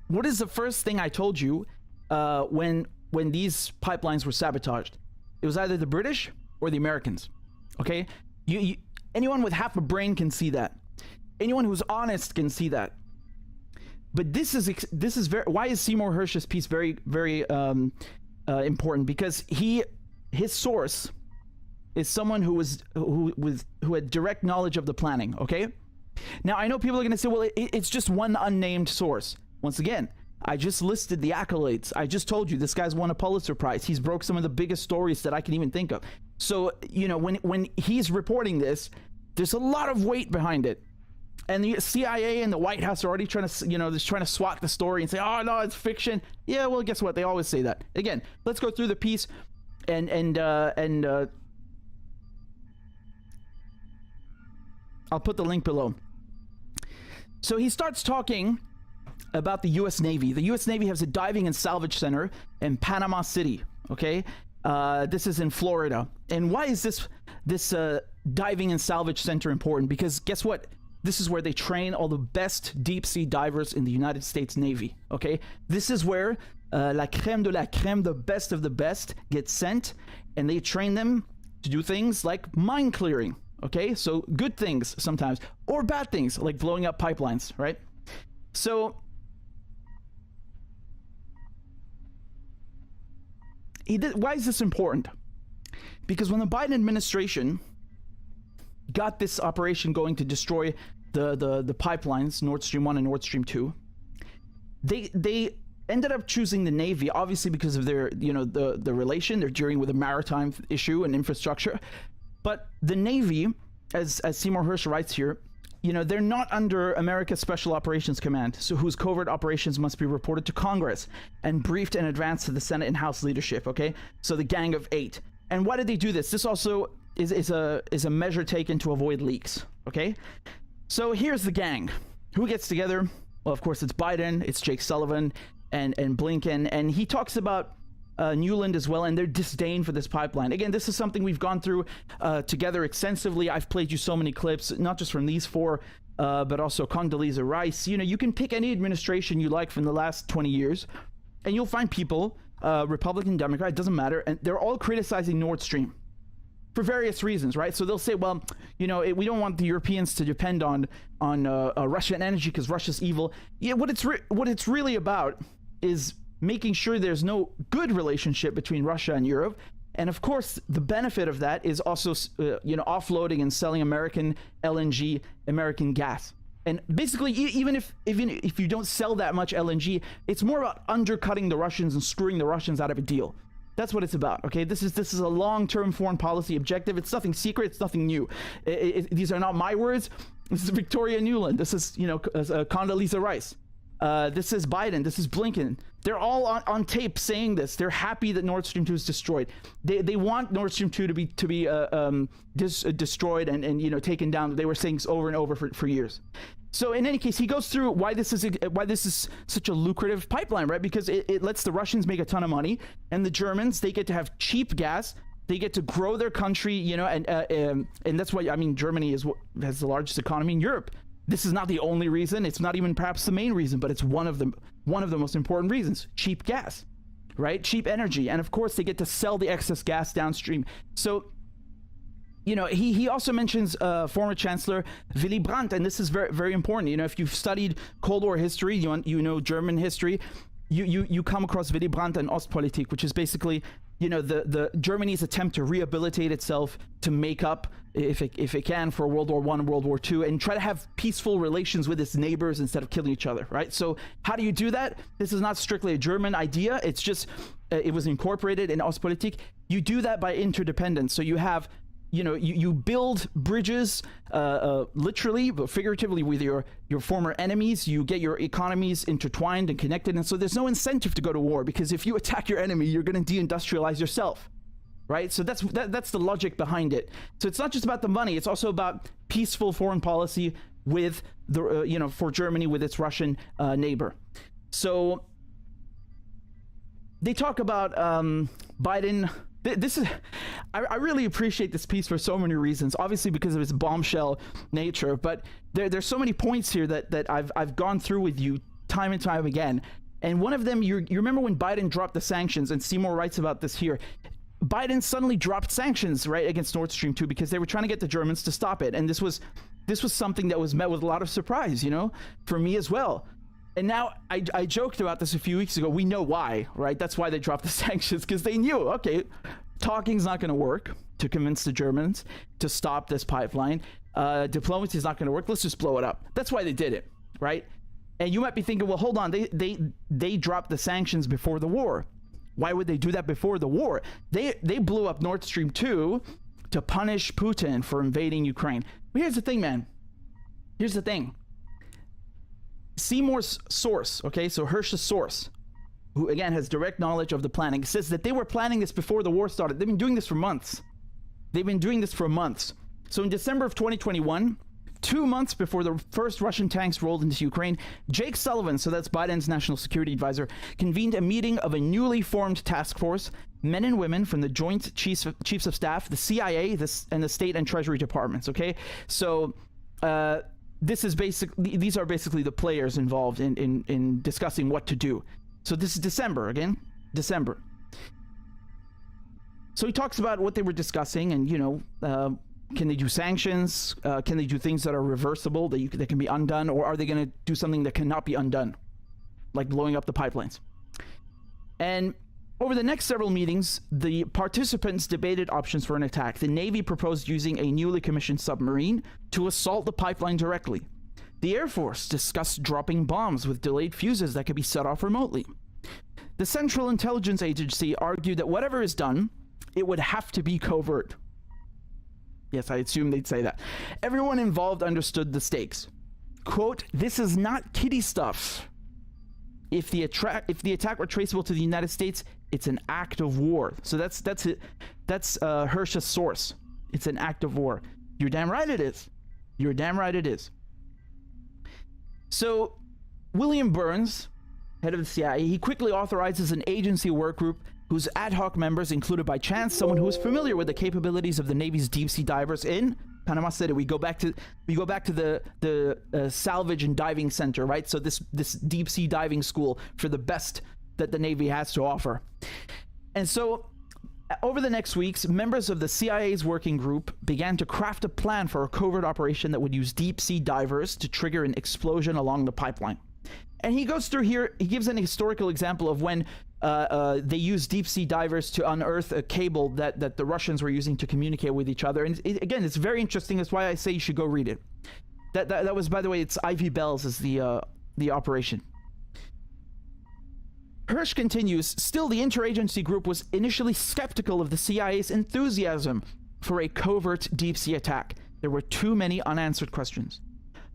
Speaker 3: What is the first thing I told you when these pipelines were sabotaged? It was either the British or the Americans. Okay, you anyone with half a brain can see that. Anyone who's honest can see that. But this is very. Why is Seymour Hersh's piece very important? Because his source is someone who had direct knowledge of the planning. Okay. Now I know people are going to say, well, it's just one unnamed source. Once again, I just listed the accolades. I just told you this guy's won a Pulitzer Prize. He's broke some of the biggest stories that I can even think of. So when he's reporting this, there's a lot of weight behind it. And the CIA and the White House are already trying to swat the story and say, oh no, it's fiction. Yeah, well, guess what? They always say that. Again, let's go through the piece and I'll put the link below. So he starts talking about the U.S. Navy. The U.S. Navy has a diving and salvage center in Panama City. Okay, this is in Florida. And why is this diving and salvage center important? Because guess what? This is where they train all the best deep sea divers in the United States Navy. Okay, this is where la crème de la crème, the best of the best, gets sent, and they train them to do things like mine clearing. Okay, so good things sometimes, or bad things like blowing up pipelines, right? So why is this important? Because when the Biden administration got this operation going to destroy the pipelines, Nord Stream 1 and Nord Stream 2, they ended up choosing the Navy, obviously because of their, the relation they're dealing with a maritime issue and infrastructure. But the Navy, as Seymour Hersh writes here, they're not under America's Special Operations Command, so whose covert operations must be reported to Congress and briefed in advance to the Senate and House leadership, okay? So the Gang of Eight. And why did they do this? This also is a measure taken to avoid leaks, okay? So here's the gang. Who gets together? Well, of course, it's Biden, it's Jake Sullivan, and Blinken, and he talks about Newland as well, and their disdain for this pipeline. Again, this is something we've gone through together extensively. I've played you so many clips, not just from these four, but also Condoleezza Rice. You can pick any administration you like from the last 20 years, and you'll find people, Republican, Democrat, it doesn't matter, and they're all criticizing Nord Stream for various reasons, right? So they'll say, well, we don't want the Europeans to depend on Russian energy because Russia's evil. Yeah, what it's really about is making sure there's no good relationship between Russia and Europe. And of course, the benefit of that is also, offloading and selling American LNG, American gas. And basically, even if you don't sell that much LNG, it's more about undercutting the Russians and screwing the Russians out of a deal. That's what it's about. Okay, this is a long-term foreign policy objective. It's nothing secret. It's nothing new. These are not my words. This is Victoria Nuland. This is Condoleezza Rice. This is Biden. This is Blinken. They're all on tape saying this. They're happy that Nord Stream 2 is destroyed. They want Nord Stream 2 to be destroyed and taken down. They were saying this over and over for years. So in any case, he goes through why this is such a lucrative pipeline, right? Because it lets the Russians make a ton of money, and the Germans, they get to have cheap gas. They get to grow their country, and that's why, Germany has the largest economy in Europe. This is not the only reason. It's not even perhaps the main reason, but it's one of the most important reasons. Cheap gas, right? Cheap energy. And of course, they get to sell the excess gas downstream. So, he also mentions former Chancellor Willy Brandt, and this is very, very important. If you've studied Cold War history, German history, you come across Willy Brandt and Ostpolitik, which is basically, the Germany's attempt to rehabilitate itself, to make up, if it can, for World War I and World War II, and try to have peaceful relations with its neighbors instead of killing each other, right? So how do you do that? This is not strictly a German idea. It's just, it was incorporated in Ostpolitik. You do that by interdependence. So you have, you build bridges, literally, but figuratively, with your former enemies. You get your economies intertwined and connected, and so there's no incentive to go to war, because if you attack your enemy, you're going to deindustrialize yourself, right? So that's the logic behind it. So it's not just about the money; it's also about peaceful foreign policy with the for Germany with its Russian neighbor. So they talk about Biden. This is, I really appreciate this piece for so many reasons. Obviously, because of its bombshell nature, but there's so many points here that I've gone through with you time and time again. And one of them, you remember when Biden dropped the sanctions, and Seymour writes about this here. Biden suddenly dropped sanctions, right, against Nord Stream 2 because they were trying to get the Germans to stop it, and this was something that was met with a lot of surprise, for me as well. And now, I joked about this a few weeks ago. We know why, right? That's why they dropped the sanctions, because they knew, okay, talking's not going to work to convince the Germans to stop this pipeline. Diplomacy is not going to work. Let's just blow it up. That's why they did it, right? And you might be thinking, well, hold on. They dropped the sanctions before the war. Why would they do that before the war? They blew up Nord Stream 2 to punish Putin for invading Ukraine. But here's the thing, man. Here's the thing. Seymour's source, okay, so Hirsch's source, who again has direct knowledge of the planning, says that they were planning this before the war started. They've been doing this for months. So in December of 2021, 2 months before the first Russian tanks rolled into Ukraine, Jake Sullivan, so that's Biden's national security advisor, convened a meeting of a newly formed task force, men and women from the Joint Chiefs of Staff, the CIA, and the State and Treasury departments, okay? So, these are basically the players involved in discussing what to do. So this is December. So he talks about what they were discussing, and can they do sanctions? Can they do things that are reversible, that can be undone, or are they going to do something that cannot be undone, like blowing up the pipelines? And over the next several meetings, the participants debated options for an attack. The Navy proposed using a newly commissioned submarine to assault the pipeline directly. The Air Force discussed dropping bombs with delayed fuses that could be set off remotely. The Central Intelligence Agency argued that whatever is done, it would have to be covert. Yes, I assume they'd say that. Everyone involved understood the stakes. Quote, "This is not kiddie stuff. If the attack were traceable to the United States, it's an act of war." So that's Hirsch's source. It's an act of war. You're damn right it is. You're damn right it is. So William Burns, head of the CIA, he quickly authorizes an agency work group whose ad hoc members included by chance someone who was familiar with the capabilities of the Navy's deep sea divers in Panama City. We go back to the salvage and diving center, right? So this deep sea diving school for the best that the Navy has to offer. And so over the next weeks, members of the CIA's working group began to craft a plan for a covert operation that would use deep sea divers to trigger an explosion along the pipeline. And he goes through here, he gives an historical example of when they used deep sea divers to unearth a cable that the Russians were using to communicate with each other. And again, it's very interesting. That's why I say you should go read it. That was, by the way, it's Ivy Bells is the operation. Hirsch continues, still the interagency group was initially skeptical of the CIA's enthusiasm for a covert deep sea attack. There were too many unanswered questions.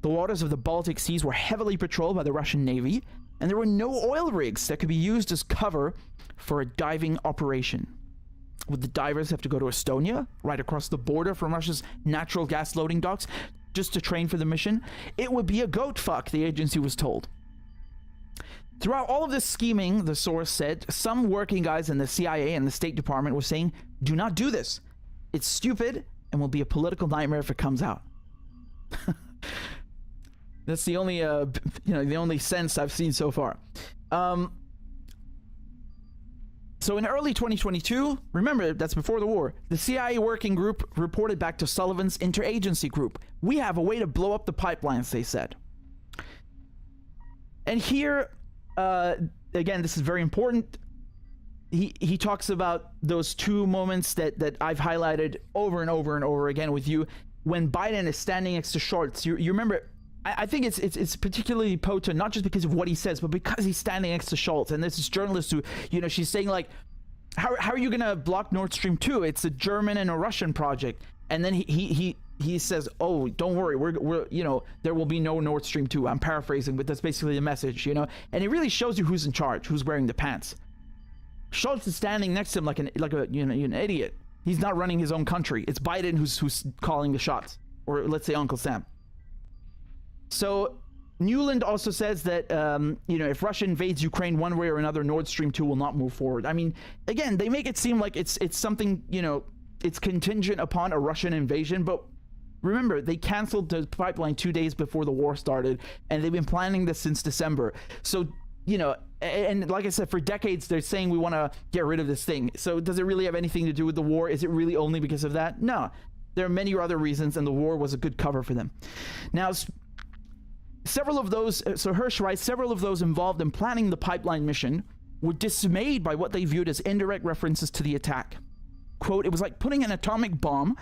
Speaker 3: The waters of the Baltic Seas were heavily patrolled by the Russian Navy, and there were no oil rigs that could be used as cover for a diving operation. Would the divers have to go to Estonia, right across the border from Russia's natural gas loading docks, just to train for the mission? It would be a goat fuck, the agency was told. Throughout all of this scheming, the source said, some working guys in the CIA and the State Department were saying, do not do this. It's stupid and will be a political nightmare if it comes out. That's the only, the only sense I've seen so far. So in early 2022, remember, that's before the war, the CIA working group reported back to Sullivan's interagency group. We have a way to blow up the pipelines, they said. And here, again, this is very important. He talks about those two moments that I've highlighted over and over and over again with you. When Biden is standing next to Scholz, you remember, I think it's particularly potent, not just because of what he says, but because he's standing next to Scholz. And this is journalist who, she's saying like, how are you going to block Nord Stream 2? It's a German and a Russian project. And then he says, oh, don't worry, we're there will be no Nord Stream 2. I'm paraphrasing, but that's basically the message, And it really shows you who's in charge, who's wearing the pants. Scholz is standing next to him like an idiot. He's not running his own country. It's Biden who's calling the shots, or let's say Uncle Sam. So Newland also says that if Russia invades Ukraine one way or another, Nord Stream 2 will not move forward. I mean, again, they make it seem like it's something, it's contingent upon a Russian invasion, but remember, they canceled the pipeline 2 days before the war started, and they've been planning this since December. So, and like I said, for decades, they're saying we want to get rid of this thing. So does it really have anything to do with the war? Is it really only because of that? No. There are many other reasons, and the war was a good cover for them. Now, several of those, so Hirsch writes, several of those involved in planning the pipeline mission were dismayed by what they viewed as indirect references to the attack. Quote, it was like putting an atomic bomb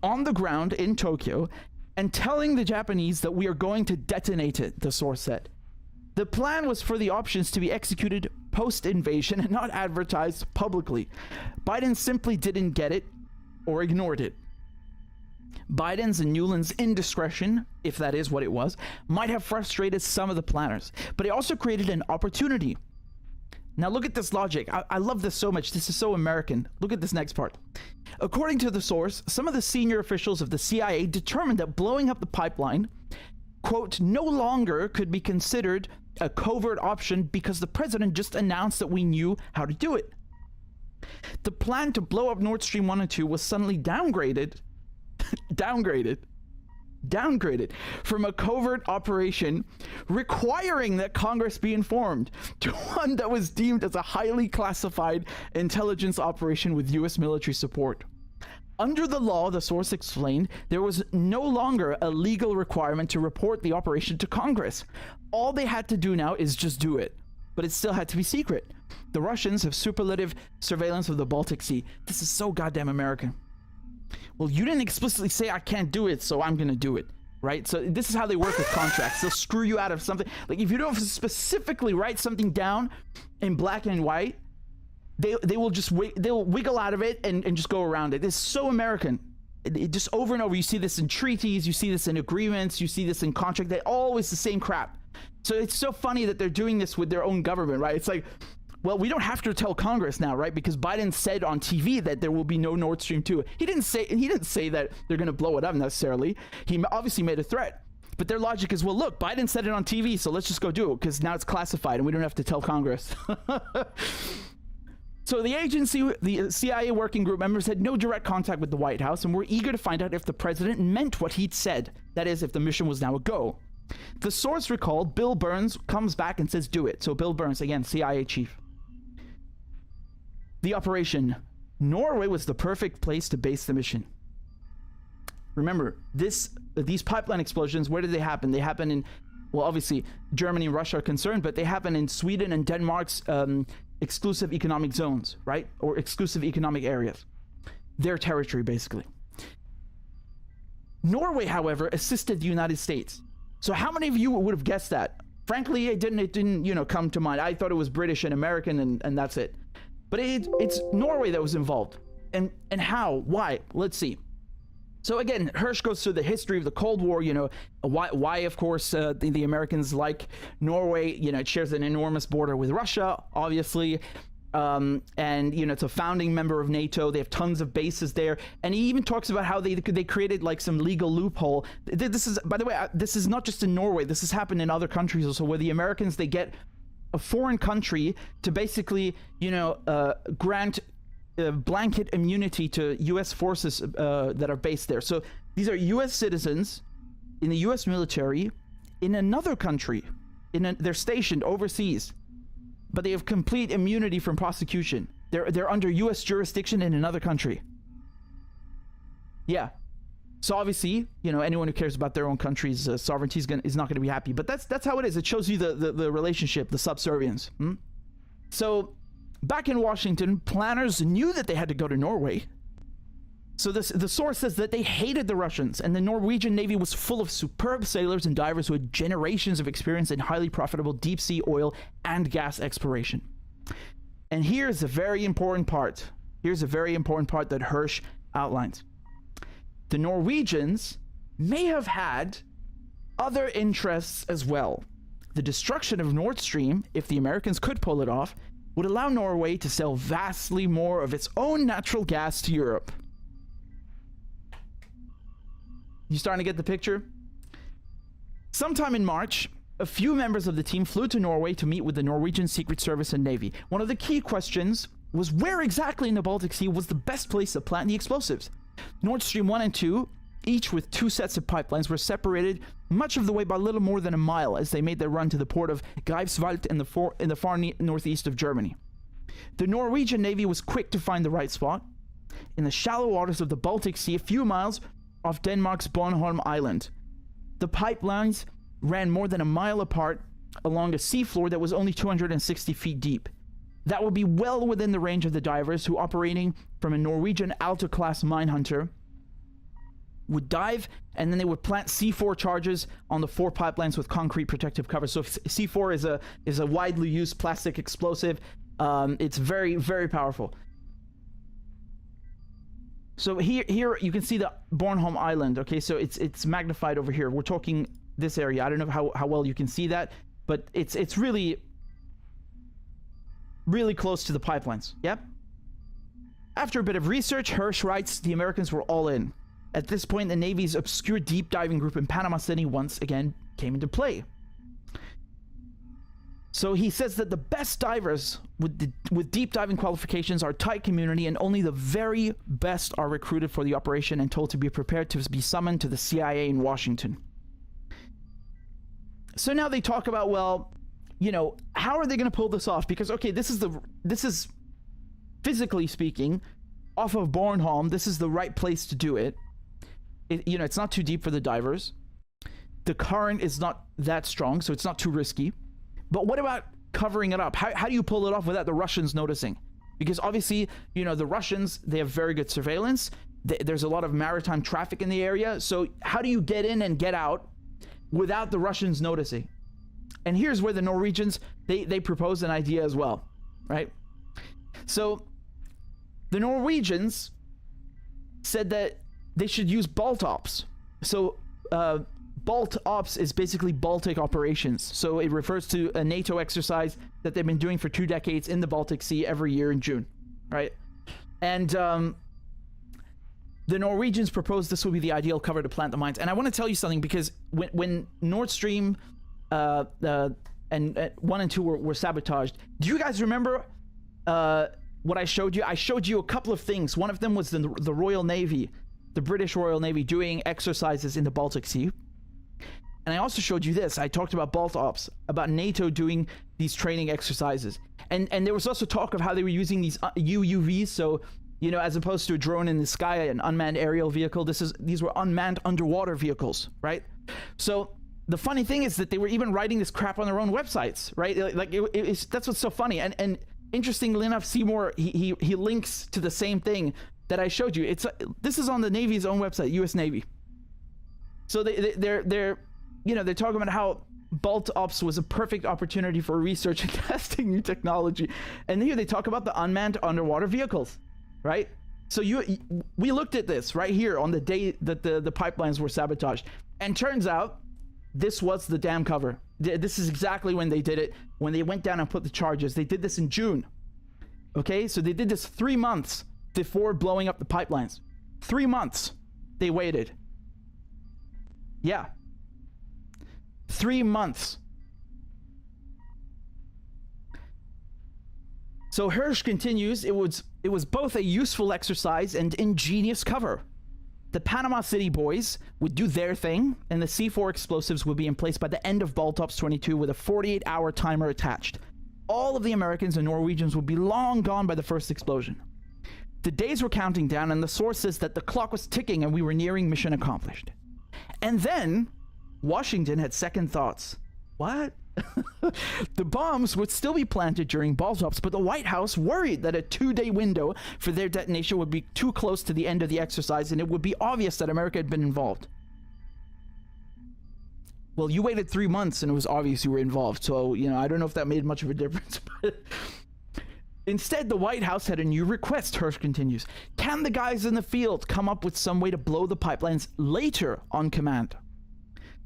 Speaker 3: on the ground in Tokyo and telling the Japanese that we are going to detonate it, the source said. The plan was for the options to be executed post-invasion and not advertised publicly. Biden simply didn't get it or ignored it. Biden's and Newland's indiscretion, if that is what it was, might have frustrated some of the planners, but it also created an opportunity. Now look at this logic. I love this so much. This is so American. Look at this next part. According to the source, some of the senior officials of the CIA determined that blowing up the pipeline, quote, no longer could be considered a covert option because the president just announced that we knew how to do it. The plan to blow up Nord Stream 1 and 2 was suddenly downgraded from a covert operation requiring that Congress be informed to one that was deemed as a highly classified intelligence operation with U.S. military support. Under the law, the source explained, there was no longer a legal requirement to report the operation to Congress. All they had to do now is just do it, but it still had to be secret. The Russians have superlative surveillance of the Baltic Sea. This is so goddamn American. Well, you didn't explicitly say I can't do it, so I'm going to do it, right? So this is how they work with contracts. They'll screw you out of something. Like if you don't specifically write something down in black and white, they will just they'll wiggle out of it and just go around it. It's so American. It just over and over. You see this in treaties, you see this in agreements, you see this in contract. They're always the same crap. So it's so funny that they're doing this with their own government, right? It's like, well, we don't have to tell Congress now, right? Because Biden said on TV that there will be no Nord Stream 2. He didn't say that they're going to blow it up necessarily. He obviously made a threat. But their logic is, well, look, Biden said it on TV, so let's just go do it because now it's classified and we don't have to tell Congress. So the CIA working group members had no direct contact with the White House and were eager to find out if the president meant what he'd said. That is, if the mission was now a go. The source recalled Bill Burns comes back and says, do it. So Bill Burns, again, CIA chief. The operation. Norway was the perfect place to base the mission. Remember, these pipeline explosions, where did they happen? They happened in well, obviously Germany and Russia are concerned, but they happen in Sweden and Denmark's exclusive economic zones, right? Or exclusive economic areas. Their territory, basically. Norway, however, assisted the United States. So how many of you would have guessed that? Frankly, it didn't, you know, come to mind. I thought it was British and American and that's it. But it's Norway that was involved. And how? Why? Let's see. So again, Hirsch goes through the history of the Cold War, you know, why of course, the Americans like Norway. You know, it shares an enormous border with Russia, obviously. And, you know, it's a founding member of NATO. They have tons of bases there. And he even talks about how they created like some legal loophole. This is, by the way, this is not just in Norway. This has happened in other countries also, where the Americans, they get a foreign country to basically, you know, grant blanket immunity to U.S. forces that are based there. So these are U.S. citizens in the U.S. military in another country. They're stationed overseas, but they have complete immunity from prosecution. They're under U.S. jurisdiction in another country. Yeah. So obviously, you know, anyone who cares about their own country's sovereignty is not going to be happy. But that's how it is. It shows you the relationship, the subservience. So back in Washington, planners knew that they had to go to Norway. So the source says that they hated the Russians, and the Norwegian Navy was full of superb sailors and divers who had generations of experience in highly profitable deep sea oil and gas exploration. And here's a very important part. Here's a very important part that Hirsch outlines. The Norwegians may have had other interests as well. The destruction of Nord Stream, if the Americans could pull it off, would allow Norway to sell vastly more of its own natural gas to Europe. You starting to get the picture? Sometime in March, a few members of the team flew to Norway to meet with the Norwegian Secret Service and Navy. One of the key questions was where exactly in the Baltic Sea was the best place to plant the explosives. Nord Stream 1 and 2, each with 2 sets of pipelines, were separated much of the way by little more than a mile as they made their run to the port of Greifswald in the far northeast of Germany. The Norwegian Navy was quick to find the right spot. In the shallow waters of the Baltic Sea, a few miles off Denmark's Bornholm Island. The pipelines ran more than a mile apart along a seafloor that was only 260 feet deep. That would be well within the range of the divers who, operating from a Norwegian Alta-class minehunter, would dive, and then they would plant C4 charges on the 4 pipelines with concrete protective cover. So C4 is a widely used plastic explosive. It's very, very powerful. So here you can see the Bornholm Island. Okay, so it's magnified over here. We're talking this area. I don't know how well you can see that, but it's really close to the pipelines. Yep. After a bit of research, Hirsch writes, the Americans were all in. At this point, the Navy's obscure deep diving group in Panama City once again came into play. So he says that the best divers with deep diving qualifications are tight community, and only the very best are recruited for the operation and told to be prepared to be summoned to the CIA in Washington. So now they talk about, well, you know, how are they going to pull this off? Because, okay, this is physically speaking, off of Bornholm, this is the right place to do it. You know, it's not too deep for the divers. The current is not that strong, so it's not too risky. But what about covering it up? How do you pull it off without the Russians noticing? Because obviously, you know, the Russians, they have very good surveillance. There's a lot of maritime traffic in the area. So how do you get in and get out without the Russians noticing? And here's where the Norwegians, they propose an idea as well, right? So the Norwegians said that they should use Balt Ops. So Balt Ops is basically Baltic operations. So it refers to a NATO exercise that they've been doing for 2 decades in the Baltic Sea every year in June, right? And the Norwegians proposed this would be the ideal cover to plant the mines. And I want to tell you something, because when Nord Stream and 1 and 2 were sabotaged, do you guys remember what I showed you? I showed you a couple of things. One of them was the Royal Navy, the British Royal Navy, doing exercises in the Baltic Sea. And I also showed you this. I talked about Balt Ops, about NATO doing these training exercises. And there was also talk of how they were using these UUVs. So, you know, as opposed to a drone in the sky, an unmanned aerial vehicle, these were unmanned underwater vehicles, right? So the funny thing is that they were even writing this crap on their own websites, right? Like that's what's so funny. And interestingly enough, Seymour, he links to the same thing that I showed you. This is on the Navy's own website, U.S. Navy. So they're talking about how Balt Ops was a perfect opportunity for research and testing new technology. And here they talk about the unmanned underwater vehicles, right? So we looked at this right here on the day that the pipelines were sabotaged. And turns out this was the dam cover. This is exactly when they did it, when they went down and put the charges. They did this in June. Okay, so they did this 3 months before blowing up the pipelines. 3 months they waited. Yeah. 3 months. So Hirsch continues, it was both a useful exercise and ingenious cover. The Panama City boys would do their thing, and the C4 explosives would be in place by the end of Balt Ops 22 with a 48-hour timer attached. All of the Americans and Norwegians would be long gone by the first explosion. The days were counting down, and the source says that the clock was ticking and we were nearing mission accomplished. And then Washington had second thoughts. What? The bombs would still be planted during Balt Ops, but the White House worried that a 2-day window for their detonation would be too close to the end of the exercise, and it would be obvious that America had been involved. Well, you waited 3 months, and it was obvious you were involved, so, I don't know if that made much of a difference, but... Instead, the White House had a new request, Hirsch continues. Can the guys in the field come up with some way to blow the pipelines later on command?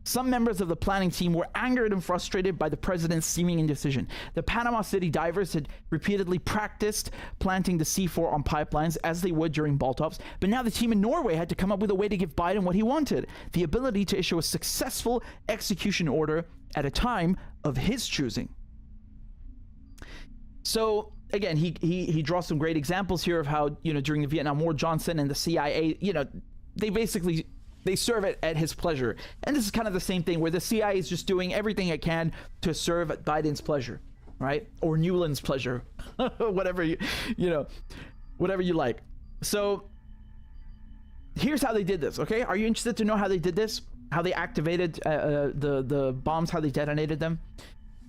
Speaker 3: Some members of the planning team were angered and frustrated by the president's seeming indecision. The Panama City divers had repeatedly practiced planting the C4 on pipelines as they would during Balt Ops, but now the team in Norway had to come up with a way to give Biden what he wanted, the ability to issue a successful execution order at a time of his choosing. So again, he draws some great examples here of how, during the Vietnam War, Johnson and the CIA, they serve it at his pleasure. And this is kind of the same thing where the CIA is just doing everything it can to serve at Biden's pleasure, right? Or Newland's pleasure, whatever whatever you like. So here's how they did this, okay? Are you interested to know how they did this? How they activated the bombs, how they detonated them?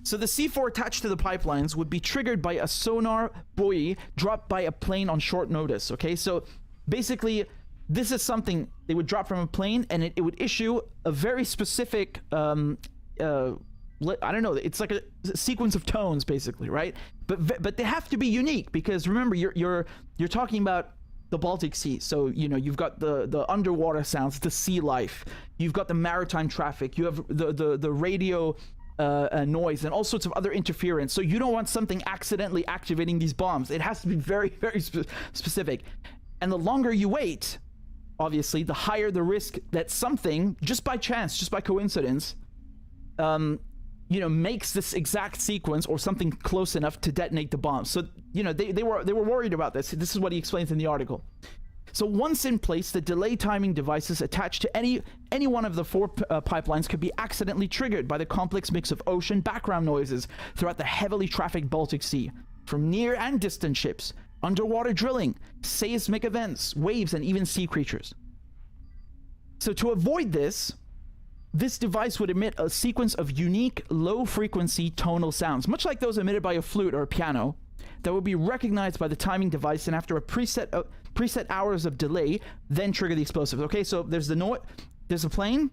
Speaker 3: So the C4 attached to the pipelines would be triggered by a sonar buoy dropped by a plane on short notice, okay? So basically, this is something they would drop from a plane, and it would issue a very specific, I don't know, it's like a sequence of tones, basically, right? But they have to be unique, because remember, you're talking about the Baltic Sea. So, you've got the underwater sounds, the sea life. You've got the maritime traffic. You have the radio noise and all sorts of other interference. So you don't want something accidentally activating these bombs. It has to be very, very specific. And the longer you wait, obviously, the higher the risk that something, just by chance, just by coincidence, makes this exact sequence or something close enough to detonate the bomb. So, they were worried about this. This is what he explains in the article. So once in place, the delay timing devices attached to any one of the 4 pipelines could be accidentally triggered by the complex mix of ocean background noises throughout the heavily trafficked Baltic Sea, from near and distant ships, underwater drilling, seismic events, waves, and even sea creatures. So to avoid this device would emit a sequence of unique low-frequency tonal sounds, much like those emitted by a flute or a piano, that would be recognized by the timing device, and after a preset hours of delay, then trigger the explosives. Okay, so there's a plane,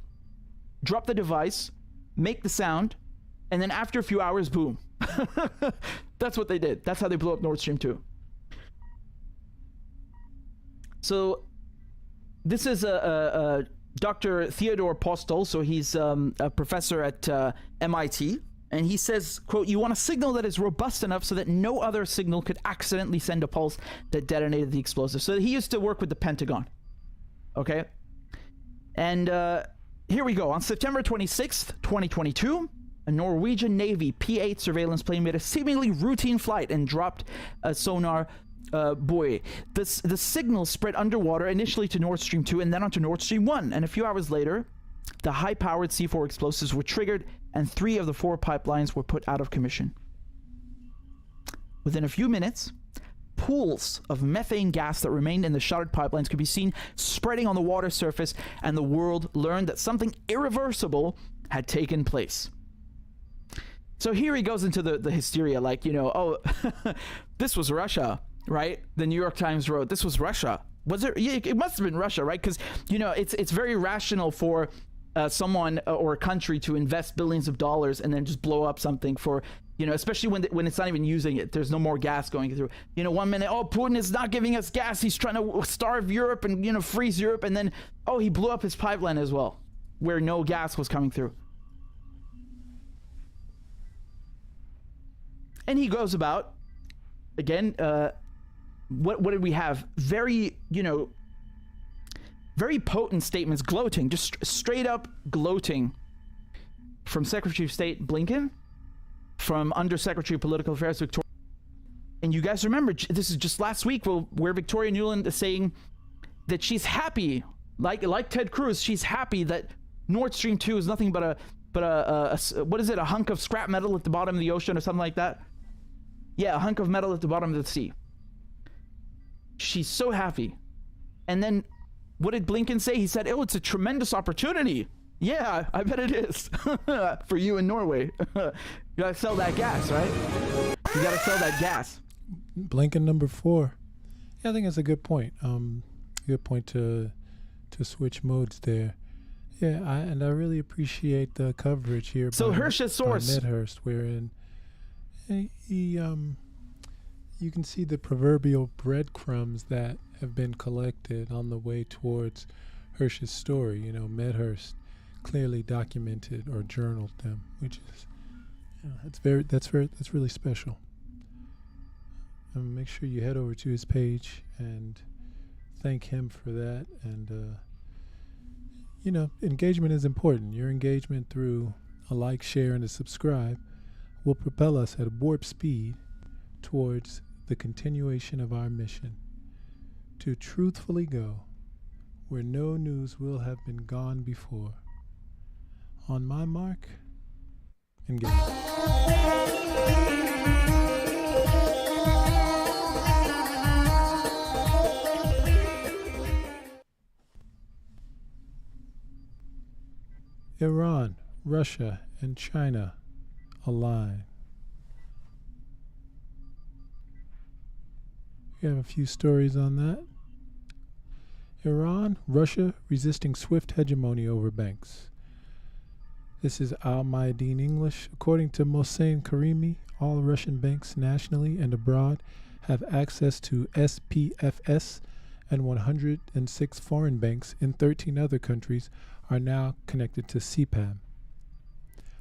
Speaker 3: drop the device, make the sound, and then after a few hours, boom. That's what they did. That's how they blew up Nord Stream 2. So this is a Dr. Theodore Postel, so he's a professor at MIT, and he says, quote, "You want a signal that is robust enough so that no other signal could accidentally send a pulse that detonated the explosive." So he used to work with the Pentagon, okay? And here we go. On September 26th, 2022, a Norwegian Navy P-8 surveillance plane made a seemingly routine flight and dropped a sonar buoy. The signal spread underwater initially to Nord Stream 2 and then onto Nord Stream 1. And a few hours later, the high-powered C4 explosives were triggered and 3 of the 4 pipelines were put out of commission. Within a few minutes, pools of methane gas that remained in the shuttered pipelines could be seen spreading on the water surface, and the world learned that something irreversible had taken place. So here he goes into the hysteria, like, oh, this was Russia, right? The New York Times wrote, this was Russia. Was it? Yeah, it must have been Russia, right? Because, it's very rational for someone or a country to invest billions of dollars and then just blow up something for, especially when it's not even using it. There's no more gas going through. 1 minute, oh, Putin is not giving us gas. He's trying to starve Europe and, freeze Europe. And then, oh, he blew up his pipeline as well, where no gas was coming through. And he goes about, again, what did we have? Very, very potent statements, gloating, just straight up gloating from Secretary of State Blinken, from Undersecretary of Political Affairs Victoria. And you guys remember, this is just last week where Victoria Nuland is saying that she's happy, like Ted Cruz, she's happy that Nord Stream 2 is nothing but a what is it, a hunk of scrap metal at the bottom of the ocean or something like that? Yeah, a hunk of metal at the bottom of the sea. She's so happy. And then what did Blinken say? He said, oh, it's a tremendous opportunity. Yeah, I bet it is. For you in Norway. You gotta sell that gas, right? You gotta sell that gas.
Speaker 1: Blinken number 4. Yeah, I think that's a good point. Good point to switch modes there. Yeah, I really appreciate the coverage here.
Speaker 3: So Hirsch's source,
Speaker 1: Medhurst, wherein you can see the proverbial breadcrumbs that have been collected on the way towards Hirsch's story. Medhurst clearly documented or journaled them, which is that's really special. Make sure you head over to his page and thank him for that. And engagement is important. Your engagement through a like, share, and a subscribe will propel us at warp speed towards the continuation of our mission to truthfully go where no news will have been gone before. On my mark, engage. Iran, Russia, and China align. We have a few stories on that. Iran, Russia resisting swift hegemony over banks. This is Al Mayadeen English. According to Mohsen Karimi, all Russian banks nationally and abroad have access to SPFS, and 106 foreign banks in 13 other countries are now connected to CPAM.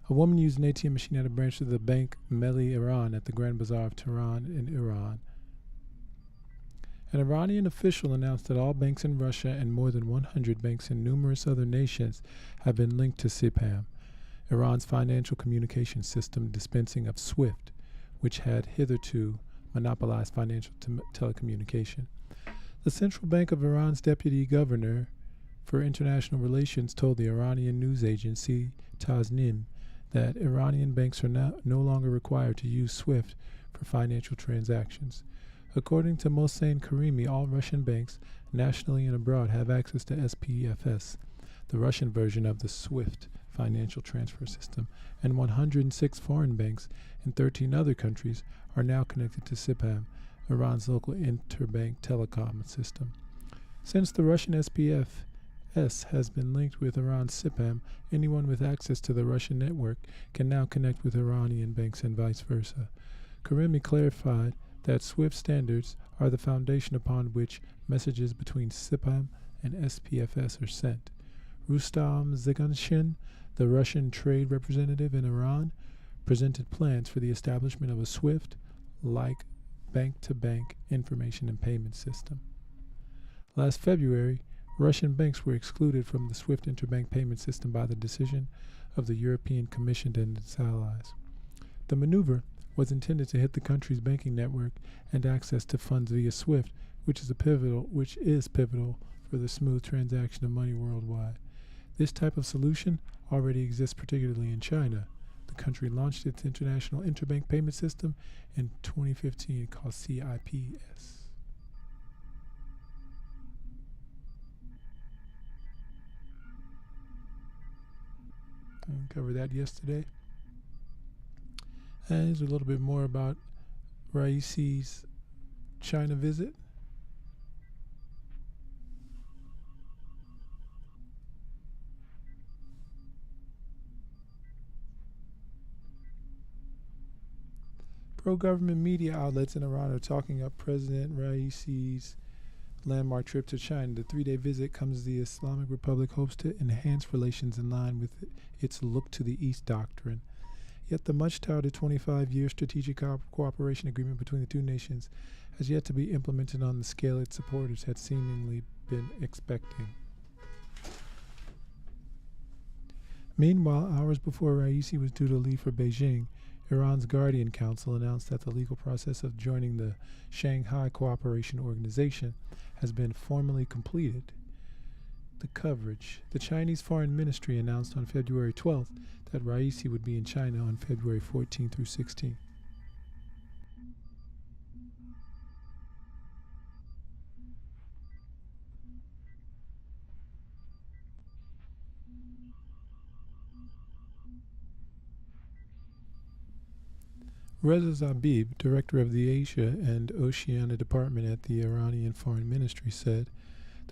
Speaker 1: A woman used an ATM machine at a branch of the bank Meli Iran at the Grand Bazaar of Tehran in Iran. An Iranian official announced that all banks in Russia and more than 100 banks in numerous other nations have been linked to CPAM, Iran's financial communication system dispensing of SWIFT, which had hitherto monopolized financial telecommunication. The Central Bank of Iran's deputy governor for international relations told the Iranian news agency Tasnim that Iranian banks are now no longer required to use SWIFT for financial transactions. According to Mohsen Karimi, all Russian banks, nationally and abroad, have access to SPFS, the Russian version of the SWIFT financial transfer system, and 106 foreign banks in 13 other countries are now connected to CPAM, Iran's local interbank telecom system. Since the Russian SPFS has been linked with Iran's CPAM, anyone with access to the Russian network can now connect with Iranian banks and vice versa. Karimi clarified that SWIFT standards are the foundation upon which messages between CPAM and SPFS are sent. Rustam Ziganshin, the Russian trade representative in Iran, presented plans for the establishment of a SWIFT-like bank-to-bank information and payment system. Last February, Russian banks were excluded from the SWIFT interbank payment system by the decision of the European Commission and its allies. The maneuver was intended to hit the country's banking network and access to funds via SWIFT, which is pivotal for the smooth transaction of money worldwide. This type of solution already exists, particularly in China. The country launched its international interbank payment system in 2015 called CIPS. I covered that yesterday. And here's a little bit more about Raisi's China visit. Pro-government media outlets in Iran are talking up President Raisi's landmark trip to China. The 3-day visit comes as the Islamic Republic hopes to enhance relations in line with its Look to the East doctrine. Yet the much-touted 25-year strategic cooperation agreement between the two nations has yet to be implemented on the scale its supporters had seemingly been expecting. Meanwhile, hours before Raisi was due to leave for Beijing, Iran's Guardian Council announced that the legal process of joining the Shanghai Cooperation Organization has been formally completed. The coverage. The Chinese Foreign Ministry announced on February 12th that Raisi would be in China on February 14 through 16. Reza Zabib, director of the Asia and Oceania Department at the Iranian Foreign Ministry, said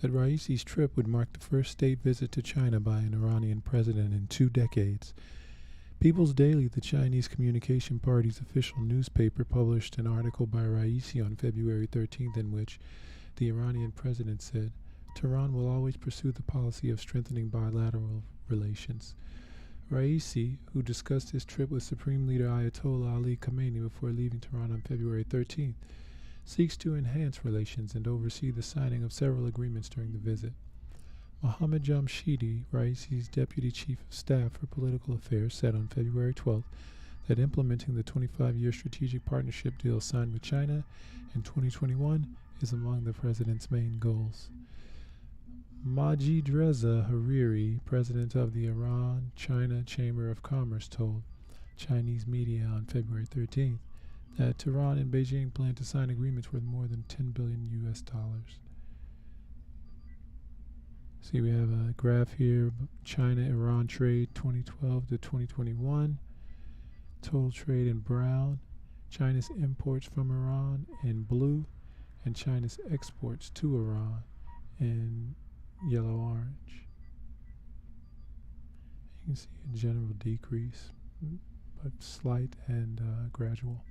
Speaker 1: that Raisi's trip would mark the first state visit to China by an Iranian president in 2 decades. People's Daily, the Chinese Communication Party's official newspaper, published an article by Raisi on February 13th in which the Iranian president said, "Tehran will always pursue the policy of strengthening bilateral relations." Raisi, who discussed his trip with Supreme Leader Ayatollah Ali Khamenei before leaving Tehran on February 13th, seeks to enhance relations and oversee the signing of several agreements during the visit. Mohammad Jamshidi, Raisi's deputy chief of staff for political affairs, said on February 12th that implementing the 25-year strategic partnership deal signed with China in 2021 is among the president's main goals. Majid Reza Hariri, president of the Iran-China Chamber of Commerce, told Chinese media on February 13th that Tehran and Beijing plan to sign agreements worth more than $10 billion. See, we have a graph here, China-Iran trade 2012 to 2021, total trade in brown, China's imports from Iran in blue, and China's exports to Iran in yellow-orange. You can see a general decrease, but slight and gradual.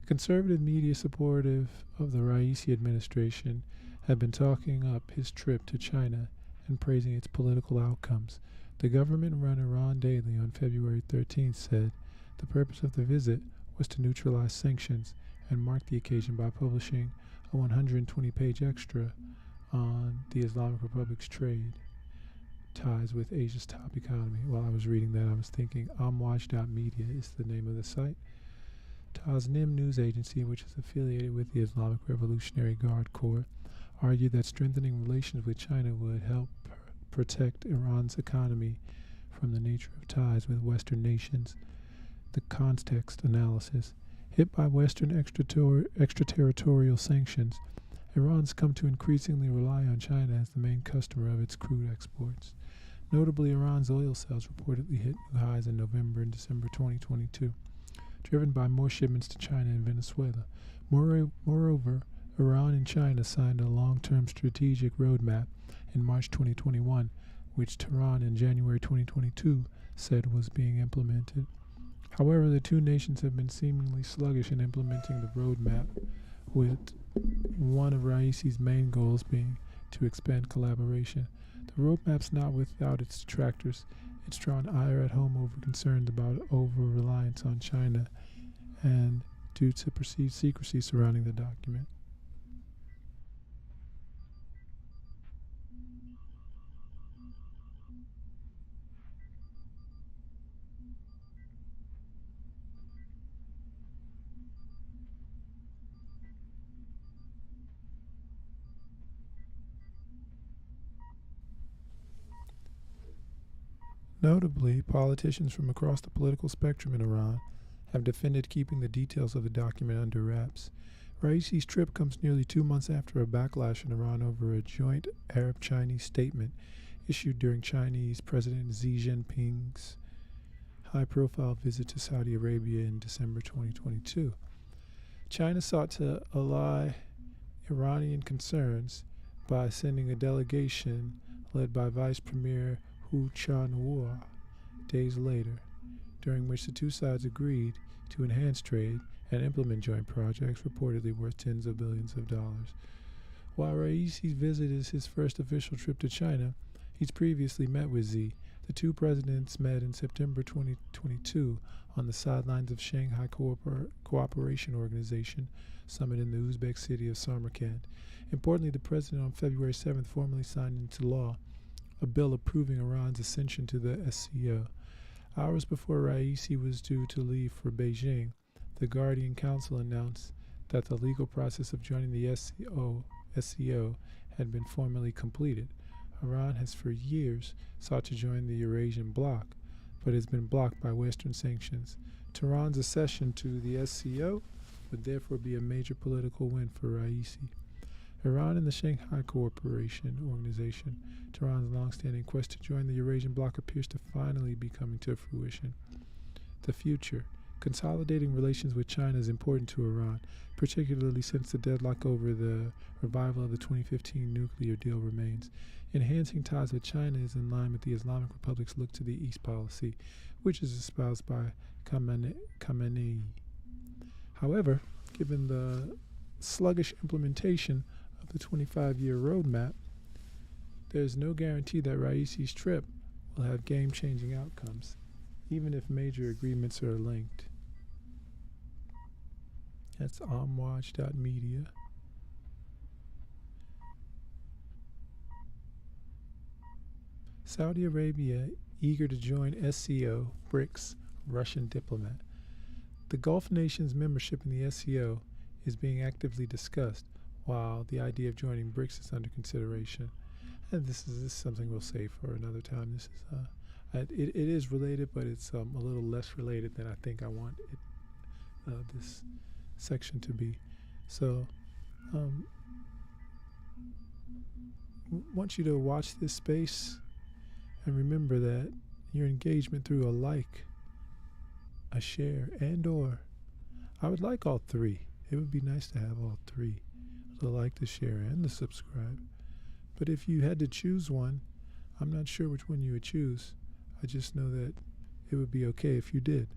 Speaker 1: Conservative media supportive of the Raisi administration have been talking up his trip to China and praising its political outcomes. The government-run Iran Daily on February 13th said the purpose of the visit was to neutralize sanctions and mark the occasion by publishing a 120-page extra on the Islamic Republic's trade ties with Asia's top economy. While I was reading that, I was thinking Amwaj.media is the name of the site. Tasnim news agency, which is affiliated with the Islamic Revolutionary Guard Corps, argued that strengthening relations with China would help protect Iran's economy from the nature of ties with Western nations. The context analysis. Hit by Western extraterritorial sanctions, Iran's come to increasingly rely on China as the main customer of its crude exports. Notably, Iran's oil sales reportedly hit new highs in November and December 2022, driven by more shipments to China and Venezuela. Moreover, Iran and China signed a long-term strategic roadmap in March 2021, which Tehran in January 2022 said was being implemented. However, the two nations have been seemingly sluggish in implementing the roadmap, with one of Raisi's main goals being to expand collaboration. The roadmap's not without its detractors. It's drawn ire at home over concerns about over-reliance on China and due to perceived secrecy surrounding the document. Notably, politicians from across the political spectrum in Iran have defended keeping the details of the document under wraps. Raisi's trip comes nearly 2 months after a backlash in Iran over a joint Arab-Chinese statement issued during Chinese President Xi Jinping's high-profile visit to Saudi Arabia in December 2022. China sought to allay Iranian concerns by sending a delegation led by Vice Premier Hu Chunhua days later, during which the two sides agreed to enhance trade and implement joint projects reportedly worth tens of billions of dollars. While Raisi's visit is his first official trip to China, he's previously met with Xi. The two presidents met in September 2022 on the sidelines of Shanghai Cooperation Organization summit in the Uzbek city of Samarkand. Importantly, the president on February 7th formally signed into law a bill approving Iran's ascension to the SCO. Hours before Raisi was due to leave for Beijing, the Guardian Council announced that the legal process of joining the SCO had been formally completed. Iran has for years sought to join the Eurasian bloc, but has been blocked by Western sanctions. Tehran's accession to the SCO would therefore be a major political win for Raisi. Iran and the Shanghai Cooperation Organization, Tehran's long-standing quest to join the Eurasian bloc, appears to finally be coming to fruition. The future. Consolidating relations with China is important to Iran, particularly since the deadlock over the revival of the 2015 nuclear deal remains. Enhancing ties with China is in line with the Islamic Republic's look to the East policy, which is espoused by Khamenei. However, given the sluggish implementation of the 25-year roadmap, there is no guarantee that Raisi's trip will have game-changing outcomes, even if major agreements are linked. That's omwatch.media. Saudi Arabia eager to join SCO, BRICS, Russian diplomat. The Gulf nations' membership in the SCO is being actively discussed, while the idea of joining BRICS is under consideration. And this is something we'll save for another time. This is it is related, but it's a little less related than I think I want this section to be. So, want you to watch this space and remember that your engagement through a like, a share, and or I would like all three. It would be nice to have all three, the like, the share, and the subscribe. But if you had to choose one, I'm not sure which one you would choose. I just know that it would be okay if you did.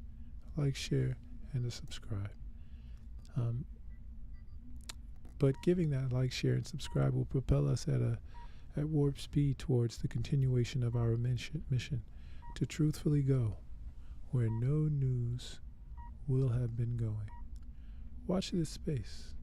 Speaker 1: Like, share, and a subscribe. But giving that like, share, and subscribe will propel us at warp speed towards the continuation of our mission to truthfully go where no news will have been going. Watch this space.